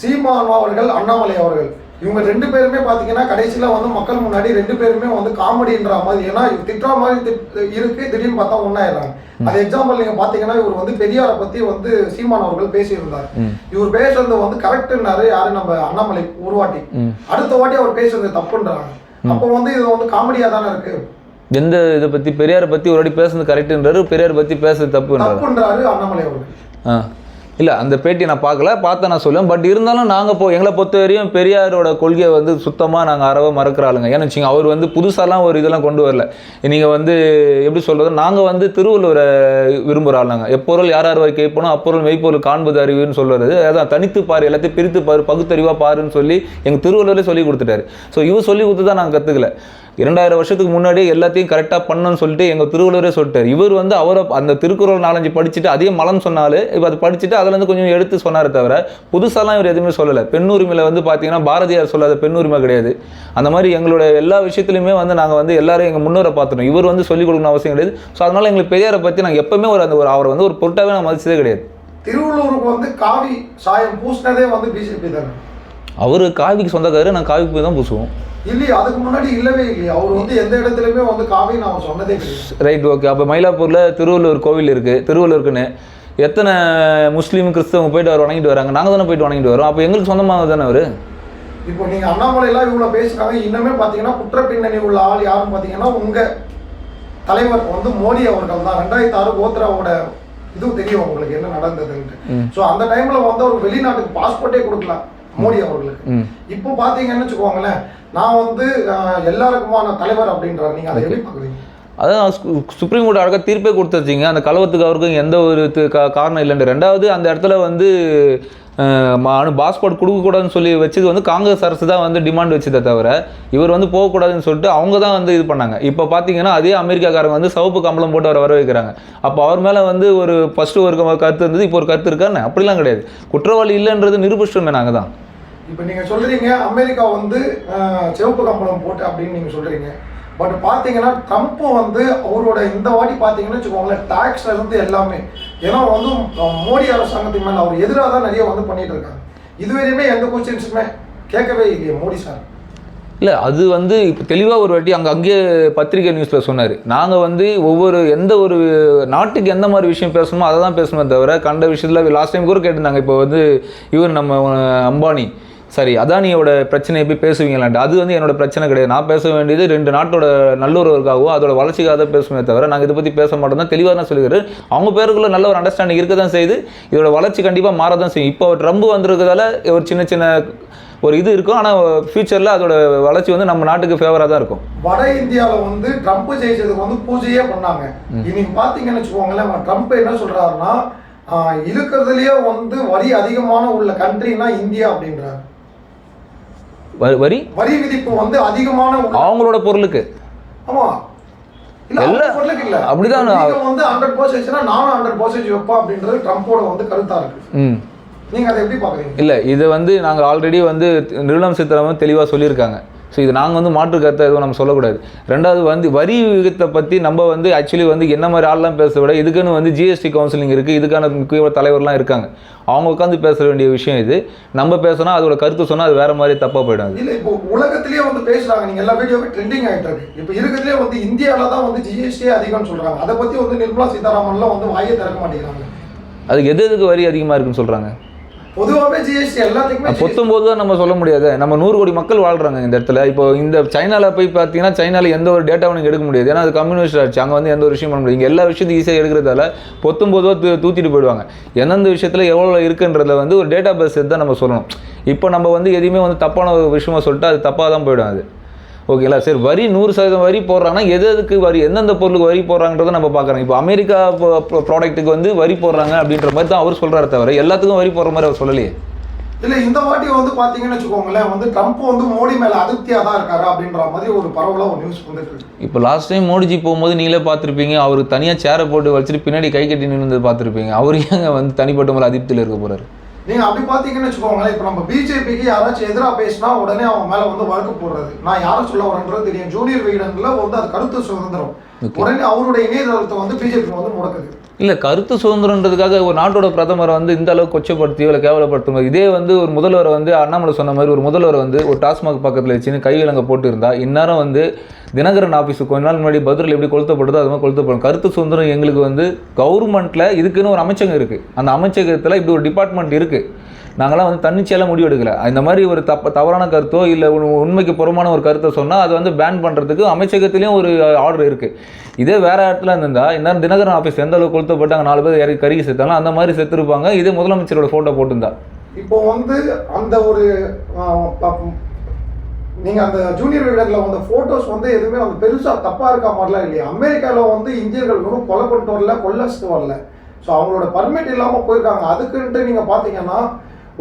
சீமான் அவர்கள், அண்ணாமலை அவர்கள், இவங்க 2 பேருமே பார்த்தீங்கன்னா கடைசியில் வந்து மக்கள் முன்னாடி 2 பேருமே வந்து காமெடின்ற மாதிரி, ஏன்னா திட்டுற மாதிரி இருக்கு, திடீர்னு பார்த்தா ஒன்றாயிடுறாங்க. அது எக்ஸாம்பிள் நீங்கள் பார்த்தீங்கன்னா இவர் வந்து பெரியாரை பற்றி வந்து சீமான் அவர்கள் பேசியிருந்தார். இவர் பேசுறது வந்து கரெக்டுன்னாரு யாரு, நம்ம அண்ணாமலை ஒரு வாட்டி. அடுத்த வாட்டி அவர் பேசுறது தப்புன்றாங்க. அப்போ வந்து இது வந்து காமெடியாக தானே இருக்கு. எந்த இதை பற்றி? பெரியாரை பற்றி ஒரு வாட்டி பேசுறது கரெக்டுன்றாரு, பெரியாரை பற்றி பேசுறது தப்புன்றாரு அண்ணாமலை அவர்கள். இல்லை, அந்த பேட்டியை நான் பார்த்தா நான் சொல்லுவேன். பட் இருந்தாலும் நாங்கள் எங்களை பொறுத்த வரையும் பெரியாரோட கொள்கையை வந்து சுத்தமாக நாங்கள் அறவை மறக்கிற ஆளுங்க. ஏன்னு வச்சுங்க, அவர் வந்து புதுசாலாம் ஒரு இதெல்லாம் கொண்டு வரல. நீங்கள் வந்து எப்படி சொல்கிறது, நாங்கள் வந்து திருவள்ளுவரை விரும்புகிற ஆளுங்க. எப்பொருள் யார் யார் வரை கேட்போனோ அப்பொருள் மெய்ப்பொருள் காண்பது அறிவுன்னு சொல்கிறது. அதான் தனித்து பாரு, எல்லாத்தையும் பிரித்து பாரு, பகுத்தறிவாக பாருன்னு சொல்லி எங்கள் திருவள்ளுவரே சொல்லி கொடுத்துட்டாரு. ஸோ இவர் சொல்லி கொடுத்து தான் நாங்கள் கற்றுக்கல. 2000 வருஷத்துக்கு முன்னாடியே எல்லாத்தையும் கரெக்டாக பண்ணணும்னு சொல்லிட்டு எங்கள் திருவள்ளுவரே சொல்லிட்டார். இவர் வந்து அவரை அந்த திருக்குறள் 4-5 படிச்சுட்டு அதே மலம் சொன்னாலும் இப்போ அதை படிச்சுட்டு அதுலேருந்து கொஞ்சம் எடுத்து சொன்னாரே தவிர புதுசாலாம் இவர் எதுவுமே சொல்லலை. பெண்ணுரிமையில் வந்து பார்த்தீங்கன்னா பாரதியார் சொல்லாத பெண்ணுரிமை கிடையாது. அந்த மாதிரி எங்களோட எல்லா விஷயத்துலையுமே வந்து நாங்கள் வந்து எல்லாரும் எங்கள் முன்னோரை பார்த்துட்டோம். இவர் வந்து சொல்லிக் கொடுக்கணும் அவசியம் கிடையாது. ஸோ அதனால் எங்களுக்கு பெரியாரை பற்றி நாங்கள் எப்போவுமே அவரை வந்து ஒரு பொருட்டாகவே நான் மதிச்சதே கிடையாது. திருவள்ளூருக்கு வந்து காவி சாயம் பூசினதே வந்து பிஜேபி தானே. அவர் காவிக்கு சொந்தக்காரர், நாங்கள் காவிக்கு போய் தான் பூசுவோம். இல்லையா, அதுக்கு முன்னாடி இல்லவே இல்லையா? அவர் வந்து எந்த இடத்துலையுமே வந்து காவின்னு அவர் சொன்னதே கிடையாது. Right, okay. அப்போ மயிலாப்பூரில் திருவள்ளுவர் கோவில் இருக்குது. திருவள்ளுவருக்குன்னு எத்தனை முஸ்லீம் கிறிஸ்தவங்க போயிட்டு அவர் வணங்கிட்டு வராங்க. நாங்கள் தானே போயிட்டு வணங்கிட்டு வரோம். அப்போ எங்களுக்கு சொந்தமாக தானே அவர். இப்போ நீங்கள் அண்ணாமலையெல்லாம் இவ்வளோ பேசுகிறாங்க. இன்னுமே பார்த்தீங்கன்னா குற்ற பின்னணி உள்ள ஆள் யாருன்னு பார்த்தீங்கன்னா உங்கள் தலைவர் வந்து மோடி அவர்கள் தான். 2006 கோத்ராவோட இது தெரியும் உங்களுக்கு என்ன நடந்ததுன்ட்டு. ஸோ அந்த டைமில் வந்து அவர் வெளிநாட்டுக்கு பாஸ்போர்ட்டே கொடுக்கலாம் மோடி அவர்களுக்கு. இப்போ பார்த்தீங்கன்னு வச்சுக்கோங்களேன், நான் வந்து எல்லாருக்குமான தலைவர் அப்படின்றாரு. நீங்கள் அதை எப்படி பார்க்குறீங்க? அதான் சுப்ரீம் கோர்ட் அழகாக தீர்ப்பே கொடுத்துருச்சிங்க. அந்த கலவத்துக்கு அவருக்கும் எந்த ஒரு காரணம் இல்லைன்னு. 2வது அந்த இடத்துல வந்து பாஸ்போர்ட் கொடுக்கக்கூடாதுன்னு சொல்லி வச்சது வந்து காங்கிரஸ் அரசு தான் வந்து டிமாண்ட் வச்சதை தவிர இவர் வந்து போகக்கூடாதுன்னு சொல்லிட்டு அவங்க தான் வந்து இது பண்ணாங்க. இப்போ பார்த்தீங்கன்னா அதே அமெரிக்காக்காரங்க வந்து சிவப்பு கம்பளம் போட்டு அவரை வர வைக்கிறாங்க. அப்போ அவர் மேலே வந்து ஒரு ஃபஸ்ட்டு ஒரு கருத்து இருந்தது, இப்போ ஒரு கருத்து இருக்கான்னு அப்படிலாம் கிடையாது. குற்றவாளி இல்லைன்றது நிரூபிச்சிட்டோமே நாங்கள் தான். இப்போ நீங்கள் சொல்கிறீங்க அமெரிக்கா வந்து சிவப்பு கம்பளம் போட்டு அப்படின்னு நீங்கள் சொல்கிறீங்க. பட் பார்த்தீங்கன்னா ட்ரம்ப் வந்து அவரோட இந்த வாட்டி பார்த்தீங்கன்னு வச்சுக்கோங்களேன், டாக்ஸ்ல இருந்து எல்லாமே, ஏன்னா வந்து மோடி அரசாங்கத்துக்கு மேலே அவர் எதிராக தான் நிறைய வந்து பண்ணிட்டு இருக்காங்க. இதுவரையுமே எந்த கொஸ்டின்ஸுமே கேட்கவே இல்லையே மோடி சார். இல்லை, அது வந்து இப்போ தெளிவாக ஒரு வாட்டி அங்கேயே பத்திரிகை நியூஸில் சொன்னார். நாங்கள் வந்து எந்த ஒரு நாட்டுக்கு எந்த மாதிரி விஷயம் பேசணுமோ அதை தான் பேசணுமே தவிர கண்ட விஷயத்தில் லாஸ்ட் டைம் கூட கேட்டிருந்தாங்க. இப்போ வந்து இவர் நம்ம அம்பானி சரி அதானியோட பிரச்சனை எப்படி பேசுவீங்களான்ட்டு. அது வந்து என்னோட பிரச்சனை கிடையாது. நான் பேச வேண்டியது 2 நாட்டோட நல்லுறவுக்காகவும் அதோட வளர்ச்சிக்காக தான் பேசுமே தவிர நாங்கள் இதை பற்றி பேச மாட்டோம் தான் தெளிவாக தான் சொல்லிக்கிறேன். அவங்க பேருக்குள்ள நல்ல ஒரு அண்டர்ஸ்டாண்டிங் இருக்க தான் செய்யுது. இதோட வளர்ச்சி கண்டிப்பாக மாற தான் செய்யும். இப்போ ட்ரம்ப் வந்திருக்கிறதால ஒரு சின்ன ஒரு இது இருக்கும். ஆனால் ஃபியூச்சரில் அதோட வளர்ச்சி வந்து நம்ம நாட்டுக்கு ஃபேவராக தான் இருக்கும். வட இந்தியாவில் வந்து ட்ரம்ப் ஜெயிச்சதுக்கு வந்து பூஜையே பண்ணாங்க. இன்னைக்கு பார்த்தீங்கன்னு வச்சுக்கோங்களேன், ட்ரம்ப் என்ன சொல்கிறாருன்னா இருக்கிறதுலேயே வந்து வரி அதிகமான உள்ள கண்ட்ரினா இந்தியா அப்படின்றாரு. வரி விதிப்பு வந்து அதிகமான அவங்களோட பொருளுக்கு. ஆமா, இல்ல பொருளுக்கு இல்ல, அப்படிதான் வந்து 100% நானும் 100% வைப்பா அப்படின்றது ட்ரம்போட வந்து கருத்தா இருக்கு. நீங்க அதை எப்படி பாக்குறீங்க? இல்லை, இது வந்து நாங்கள் ஆல்ரெடி வந்து நிர்மலா சீதாராமன் தெளிவாக சொல்லியிருக்காங்க. ஸோ இது நாங்கள் வந்து மாற்று கருத்தை எதுவும் நம்ம சொல்லக்கூடாது. ரெண்டாவது வந்து வரி விகிதத்தை பற்றி நம்ம வந்து ஆக்சுவலி வந்து என்ன மாதிரி ஆள்லாம் பேச விட இதுக்குன்னு வந்து ஜிஎஸ்டி கவுன்சிலிங் இருக்குது, இதுக்கான முக்கிய தலைவர்லாம் இருக்காங்க, அவங்க உட்காந்து பேச வேண்டிய விஷயம் இது. நம்ம பேசினா அதோட கருத்து சொன்னால் அது வேற மாதிரி தப்பாக போயிடும். இல்லை, இப்போ உலகத்திலேயே வந்து பேசுறாங்க, நீங்கள் எல்லா வீடியோவும் ட்ரெண்டிங் ஆகிட்டு இருக்கு. இப்போ இருக்கிறதுலே வந்து இந்தியாவில் தான் வந்து ஜிஎஸ்டி அதிகம்னு சொல்கிறாங்க. அதை பற்றி வந்து நிர்மலா சீதாராமன்லாம் வந்து வாயை திறக்க மாட்டேங்கிறாங்க. அதுக்கு எதுக்கு வரி அதிகமாக இருக்குன்னு சொல்கிறாங்க? பொதுவாகவே ஜிஎஸ்டி எல்லாத்துக்குமே 19 தான் நம்ம சொல்ல முடியாது. நம்ம 100 கோடி மக்கள் வாழ்றாங்க இந்த இடத்துல. இப்போ இந்த சைனாவில் போய் பார்த்தீங்கன்னா சைனாவில் எந்த ஒரு டேட்டாவும் நீங்கள் எடுக்க முடியாது. ஏன்னா அது கம்யூனிஸ்ட் ஆச்சு. அங்கே வந்து எந்த ஒரு விஷயம் பண்ண முடியாது. இங்கே எல்லா விஷயத்தையும் ஈஸியாக எடுக்கிறதால 19 தூத்திட்டு போயிடுவாங்க. எந்தெந்த விஷயத்தில் எவ்வளோ இருக்குன்றத வந்து ஒரு டேட்டா பேஸ் தான் நம்ம சொல்லணும். இப்போ நம்ம வந்து எதையுமே வந்து தப்பான ஒரு விஷயமா சொல்லிட்டு அது தப்பாக தான் போயிடும். அது ஓகேங்களா? சரி, வரி 100% வரி போடுறாங்கன்னா எதுக்கு வரி, எந்தெந்த பொருளுக்கு வரி போடுறாங்கன்றதை நம்ம பார்க்குறோம். இப்போ அமெரிக்கா ப்ராடக்ட்டுக்கு வந்து வரி போடுறாங்க அப்படின்ற மாதிரி தான் அவர் சொல்கிறாரு தவிர எல்லாத்துக்கும் வரி போடுற மாதிரி அவர் சொல்லலையே. இல்லை, இந்த வாட்டி வந்து பார்த்தீங்கன்னு வச்சுக்கோங்களேன், வந்து ட்ரம்ப் வந்து மோடி மேலே அதிருப்தியாக தான் இருக்காரு அப்படின்ற மாதிரி ஒரு பரவலாக ஒரு நியூஸ் வந்துட்டு இருக்கு. இப்போ லாஸ்ட் டைம் மோடிஜி போகும்போது நீங்களே பார்த்துருப்பீங்க, அவர் தனியாக சேரை போட்டு வச்சுட்டு பின்னாடி கை கட்டி நின்று பார்த்துருப்பீங்க. அவர் ஏங்க வந்து தனிப்பட்ட முறை அதிருப்தியில் இருக்க போகிறாரு? நீங்கள் அப்படி பார்த்தீங்கன்னு வச்சுக்கோங்களேன், இப்போ நம்ம பிஜேபிக்கு யாராச்சும் எதிராக பேசினா உடனே அவங்க மேலே வந்து வழக்கு போடுறது. நான் யாரை சொல்ல வரேன்றது தெரியும். ஜூனியர் விகடனில் வந்து அது கருத்து சுதந்திரம், உடனே அவருடைய இணையதளத்தை வந்து பிஜேபி வந்து முடக்குது. இல்லை, கருத்து சுதந்திரன்றதுக்காக ஒரு நாட்டோட பிரதமரை வந்து இந்த அளவுக்கு கொச்சப்படுத்தியோ இல்லை கேவலப்படுத்தும். இதே வந்து ஒரு முதல்வரை வந்து அண்ணாமலை சொன்ன மாதிரி ஒரு முதல்வரை வந்து ஒரு டாஸ்மாக் பக்கத்தில் வச்சுன்னு கைவிலங்க போட்டு இருந்தா இந்நேரம் வந்து தினகரன் ஆஃபீஸுக்கு கொஞ்ச நாள் முன்னாடி பதில் எப்படி கொளுத்தப்படுதோ அது மாதிரி கொளுத்தப்படும். கருத்து சுதந்திரம் எங்களுக்கு வந்து கவர்மெண்ட்டில் இதுக்குன்னு ஒரு அமைச்சகம் இருக்குது. அந்த அமைச்சகத்தில் இப்படி ஒரு டிபார்ட்மெண்ட் இருக்குது. நாங்களாம் வந்து தன்னிச்சையெல்லாம் முடிவு எடுக்கல. இந்த மாதிரி ஒரு தவறான கருத்தோ இல்லை உண்மைக்கு புறமான ஒரு கருத்தை சொன்னால் அதை வந்து பேன் பண்ணுறதுக்கு அமைச்சகத்திலையும் ஒரு ஆர்டர் இருக்குது. இதே வேறு இடத்துல இருந்தால் இந்த தினகரன் ஆஃபீஸ் எந்த அளவுக்கு கொளுத்தப்பட்டு அங்கே 4 பேர் இறக்கி கருகி செத்தாலும் அந்த மாதிரி செத்துருப்பாங்க. இதே முதலமைச்சரோட ஃபோட்டோ போட்டிருந்தா. இப்போ வந்து அந்த ஒரு நீங்கள் அந்த ஜூனியர் விகடனில் வந்து ஃபோட்டோஸ் வந்து எதுவுமே வந்து பெருசாக தப்பாக இருக்க மாதிரிலாம் இல்லையா? அமெரிக்காவில் வந்து இந்தியர்கள் ஒன்றும் கொலை பண்ணிட்டு வரல, கொல்லஸ்ட்டு வரல. ஸோ அவங்களோட பர்மிட் இல்லாமல் போயிருக்காங்க. அதுக்குன்ட்டு நீங்கள் பார்த்தீங்கன்னா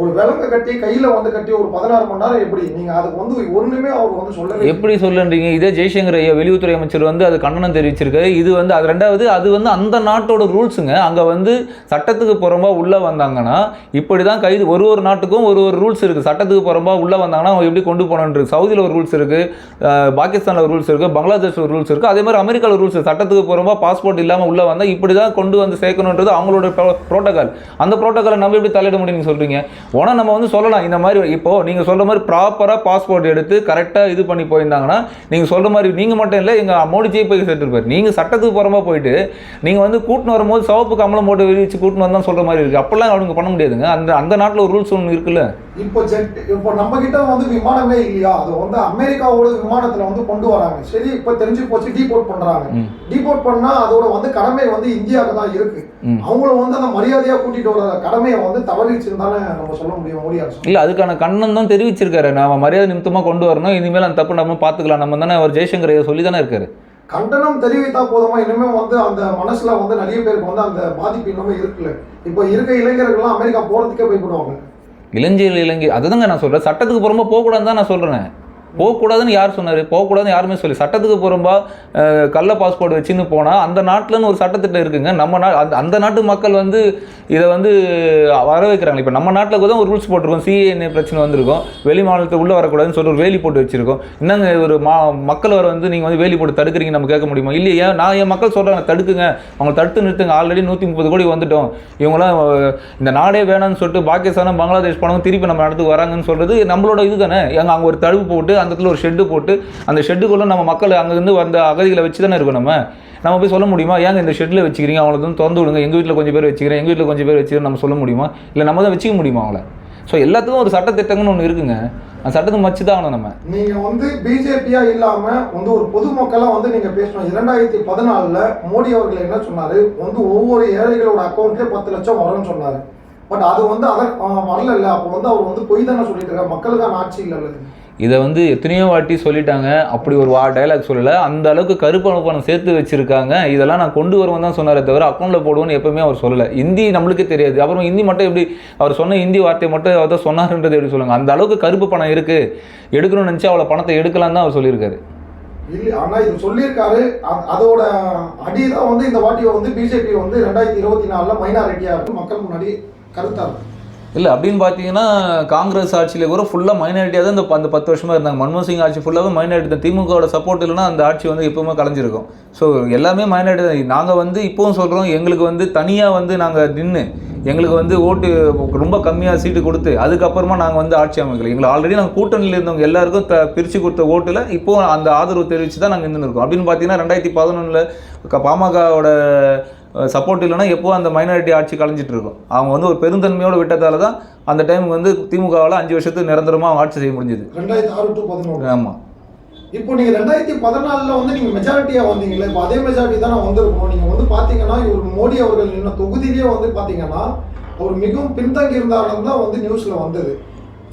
ஒரு விலங்கு கட்டி கையில் வந்து கட்டி ஒரு 16 மணி நேரம் எப்படி நீங்கள் அதுக்கு வந்து ஒன்றுமே அவர் வந்து சொல்ல எப்படி சொல்லுன்றீங்க? இதே ஜெய்சங்கர் ஐயா வெளியுறவுத்துறை அமைச்சர் வந்து அது கண்டனம் தெரிவிச்சிருக்காரு. இது வந்து அது ரெண்டாவது அது வந்து அந்த நாட்டோட ரூல்ஸுங்க. அங்கே வந்து சட்டத்துக்கு புறம்பா உள்ளே வந்தாங்கன்னா இப்படி தான் கைது. ஒரு நாட்டுக்கும் ஒரு ரூல்ஸ் இருக்குது. சட்டத்துக்கு புறம்பா உள்ளே வந்தாங்கன்னா அவங்க எப்படி கொண்டு போகணுன்றது. சவுதியில் ஒரு ரூல்ஸ் இருக்குது, பாகிஸ்தானில் ஒரு ரூல்ஸ் இருக்குது, பங்களாதேஷ் ஒரு ரூல்ஸ் இருக்குது. அதே மாதிரி அமெரிக்காவில் ரூல்ஸ். சட்டத்துக்கு புறம்பா பாஸ்போர்ட் இல்லாமல் உள்ளே வந்தால் இப்படி தான் கொண்டு வந்து சேர்க்கணுன்றது அவங்களோட ப்ரோட்டோகால். அந்த ப்ரோட்டோகாலை நம்ம எப்படி தலையிட முடியும்னு சொல்கிறீங்க? ஆனால் நம்ம வந்து சொல்லலாம் இந்த மாதிரி. இப்போது நீங்கள் சொல்கிற மாதிரி ப்ராப்பராக பாஸ்போர்ட் எடுத்து கரெக்டாக இது பண்ணி போயிருந்தாங்கன்னா நீங்கள் சொல்கிற மாதிரி நீங்கள் மட்டும் இல்லை, எங்கள் மோடிஜியை போய் சேர்த்துருப்பார். நீங்கள் சட்டத்துக்கு புறமா போயிட்டு நீங்கள் வந்து கூட்டின்னு வரும்போது சவப்பு கமலம் போட்டு வெளிச்சு கூட்டின்னு வந்தால் சொல்கிற மாதிரி இருக்குது. அப்போல்லாம் அவங்க பண்ண முடியாதுங்க. அந்த நாட்டில் ஒரு ரூல்ஸ் ஒன்று இருக்குல்ல. இப்போ நம்ம கிட்ட வந்து விமானமே இல்லையா? அது வந்து அமெரிக்காவோட விமானத்தில் வந்து கொண்டு வராங்க. சரி, இப்போ தெரிஞ்சு போச்சு, டீபோர்ட் பண்ணுறாங்க. டீபோர்ட் பண்ணால் அதோட வந்து கடமை வந்து இந்தியாவுக்கு தான் இருக்குது. அவங்கள வந்து அந்த மரியாதையாக கூட்டிகிட்டு வர கடமையை வந்து தவறிச்சுன்னு நம்ம சொல்ல முடியும் மோடி அரசு. இல்லை, அதுக்கான கண்ணன் தான் தெரிவிச்சிருக்காரு. நம்ம மரியாதை நிமித்தமாக கொண்டு வரணும், இனிமேல் அந்த தப்பு நம்ம பார்த்துக்கலாம் நம்ம தானே அவர் ஜெய்சங்கர் ஐயா சொல்லி தானே இருக்காரு. கண்டனம் தெரிவித்தா போதுமா? இனிமே வந்து அந்த மனசுல வந்து நிறைய பேருக்கு வந்து அந்த பாதிப்பு இன்னுமே இருக்குல்ல. இப்போ இருக்க இளைஞர்கள்லாம் அமெரிக்கா போகிறதுக்கே போய்விடுவாங்க. இளைஞர் அதுதாங்க நான் சொல்கிறேன். சட்டத்துக்கு புறம்பா போகக்கூடாதுன்னு தான் நான் சொல்கிறேன். போகக்கூடாதுன்னு யார் சொன்னார்? போகக்கூடாதுன்னு யாருமே சொல்லி. சட்டத்துக்கு புறம்பா கள்ள பாஸ்போர்ட் வச்சுன்னு போனால் அந்த நாட்டில்னு ஒரு சட்டத்திட்டம் இருக்குங்க. நம்ம அந்த நாட்டு மக்கள் வந்து இதை வந்து வர வைக்கிறாங்க. இப்போ நம்ம நாட்டில் கூட ஒரு ரூல்ஸ் போட்டிருக்கோம். சிஏஎன்ஏ பிரச்சனை வந்திருக்கும், வெளி மாநிலத்தை உள்ளே வரக்கூடாதுன்னு சொல்லி ஒரு வேலி போட்டு வச்சிருக்கோம். என்னங்க ஒரு மக்கள் வர வந்து நீங்கள் வந்து வேலி போட்டு தடுக்கிறீங்க நம்ம கேட்க முடியுமா? இல்லையா? நான் என் மக்கள் சொல்கிறாங்க தடுக்குங்க, அவங்க தடுத்து நிறுத்துங்க. ஆல்ரெடி 130 கோடி வந்துட்டோம், இவங்களாம் இந்த நாடே வேணாம்னு சொல்லிட்டு பாகிஸ்தானும் பங்களாதேஷ் பணம் திருப்பி நம்ம இடத்துக்கு வராங்கன்னு சொல்கிறது நம்மளோட இது தானே. அங்கே ஒரு தடுப்பு போட்டு அந்த இடத்துல ஒரு ஷெட்டு போட்டு அந்த ஷெட்டுக்குள்ளே நம்ம மக்கள் அங்கேருந்து வந்த அகதிகளை வச்சு தானே இருக்கோம். நம்ம போய் சொல்ல முடியுமா ஏங்க இந்த ஷெட்டில் வச்சுக்கிறீங்க, அவங்களை வந்து திறந்து விடுங்க, எங்கள் வீட்டில் கொஞ்சம் பேர் வச்சுக்கிறேன், எங்கள் வீட்டில் கொஞ்சம் பேர் வச்சுக்கிறேன் நம்ம சொல்ல முடியுமா? இல்லை நம்ம தான் வச்சுக்க முடியுமா அவங்கள? ஸோ எல்லாத்துக்கும் ஒரு சட்டத்திட்டங்கன்னு ஒன்று இருக்குங்க. அந்த சட்டத்தை மச்சு தான் ஆகணும். நம்ம நீங்கள் வந்து பிஜேபியா இல்லாமல் வந்து ஒரு பொதுமக்களாக வந்து நீங்கள் பேசணும். 2014 மோடி அவர்கள் என்ன சொன்னார்? வந்து ஒவ்வொரு ஏழைகளோட அக்கௌண்ட்லேயே 10 லட்சம் வரும்னு சொன்னார். பட் அது வந்து வரல. அப்போ வந்து அவர் வந்து பொய் தானே சொல்லிட்டு இருக்காரு. மக்களுக்கான ஆட்சி இல்லை. இதை வந்து எத்தனையோ வாட்டி சொல்லிட்டாங்க. அப்படி ஒரு டைலாக் சொல்லலை. அந்த அளவுக்கு கருப்பு பணம் சேர்த்து வச்சுருக்காங்க. இதெல்லாம் நான் கொண்டு வருவேன் தான் சொன்னாரே தவிர அக்கௌண்ட்டில் போடுவோன்னு எப்பவுமே அவர் சொல்லலை. ஹிந்தி நம்மளுக்கே தெரியாது. அப்புறம் ஹிந்தி மட்டும் எப்படி அவர் சொன்ன ஹிந்தி வார்த்தையை மட்டும் அவர் தான் சொன்னார்ன்றது எப்படி சொல்லுங்கள்? அந்த அளவுக்கு கருப்பு பணம் இருக்குது, எடுக்கணும்னு நினச்சி அவ்வளோ பணத்தை எடுக்கலான்னு தான் அவர் சொல்லியிருக்காரு. இல்லை, ஆனால் இது சொல்லியிருக்காரு. அதோட அடிதான் வந்து இந்த வாட்டியை வந்து பிஜேபி வந்து 2024 மைனாரிட்டியாக இருக்கும் மக்கள் முன்னாடி கருத்தாக இருக்கும். இல்லை அப்படின்னு பார்த்தீங்கன்னா காங்கிரஸ் ஆட்சியில் கூட ஃபுல்லாக மைனாரிட்டியாக தான் அந்த 10 வருஷமாக இருந்தாங்க. மன்மோகன் சிங் ஆட்சி ஃபுல்லாகவே மைனாரிட்டி தான். திமுகவோட சப்போர்ட் இல்லைன்னா அந்த ஆட்சி வந்து எப்பவுமே கலைஞ்சிருக்கும். ஸோ எல்லாமே மைனாரிட்டி தான். நாங்கள் வந்து இப்போவும் சொல்கிறோம், எங்களுக்கு வந்து தனியாக வந்து நாங்கள் நின்று எங்களுக்கு வந்து ஓட்டு ரொம்ப கம்மியாக சீட்டு கொடுத்து அதுக்கப்புறமா நாங்கள் வந்து ஆட்சி அமைக்கல. எங்களை ஆல்ரெடி நாங்கள் கூட்டணியில் இருந்தவங்க எல்லாருக்கும் பிரித்து கொடுத்த ஓட்டில் இப்போது அந்த ஆதரவு தெரிவித்து தான் நாங்கள் இருந்துருக்கோம். அப்படின்னு பார்த்தீங்கன்னா 2011 பாமகவோட சப்போர்ட் இல்லைன்னா எப்போ அந்த மைனாரிட்டி ஆட்சி கலைஞ்சிட்டு இருக்கும். அவங்க வந்து ஒரு பெருந்தன்மையோடு விட்டதால தான் அந்த டைமுக்கு வந்து திமுகவால் 5 வருஷத்துக்கு நிரந்தரமாக அவங்க ஆட்சி செய்ய முடிஞ்சது. 2006 to 2011. ஆமாம். இப்போ நீங்கள் 2014 வந்து நீங்கள் மெஜாரிட்டியாக வந்தீங்களே, இப்போ அதே மெஜாரிட்டி தான் நான் வந்திருக்கணும். நீங்கள் வந்து பார்த்தீங்கன்னா இவர் மோடி அவர்கள் நின்ன தொகுதியிலேயே வந்து பார்த்தீங்கன்னா அவர் மிகவும் பின்தங்கி இருந்தாலும் தான் வந்து நியூஸில் வந்தது.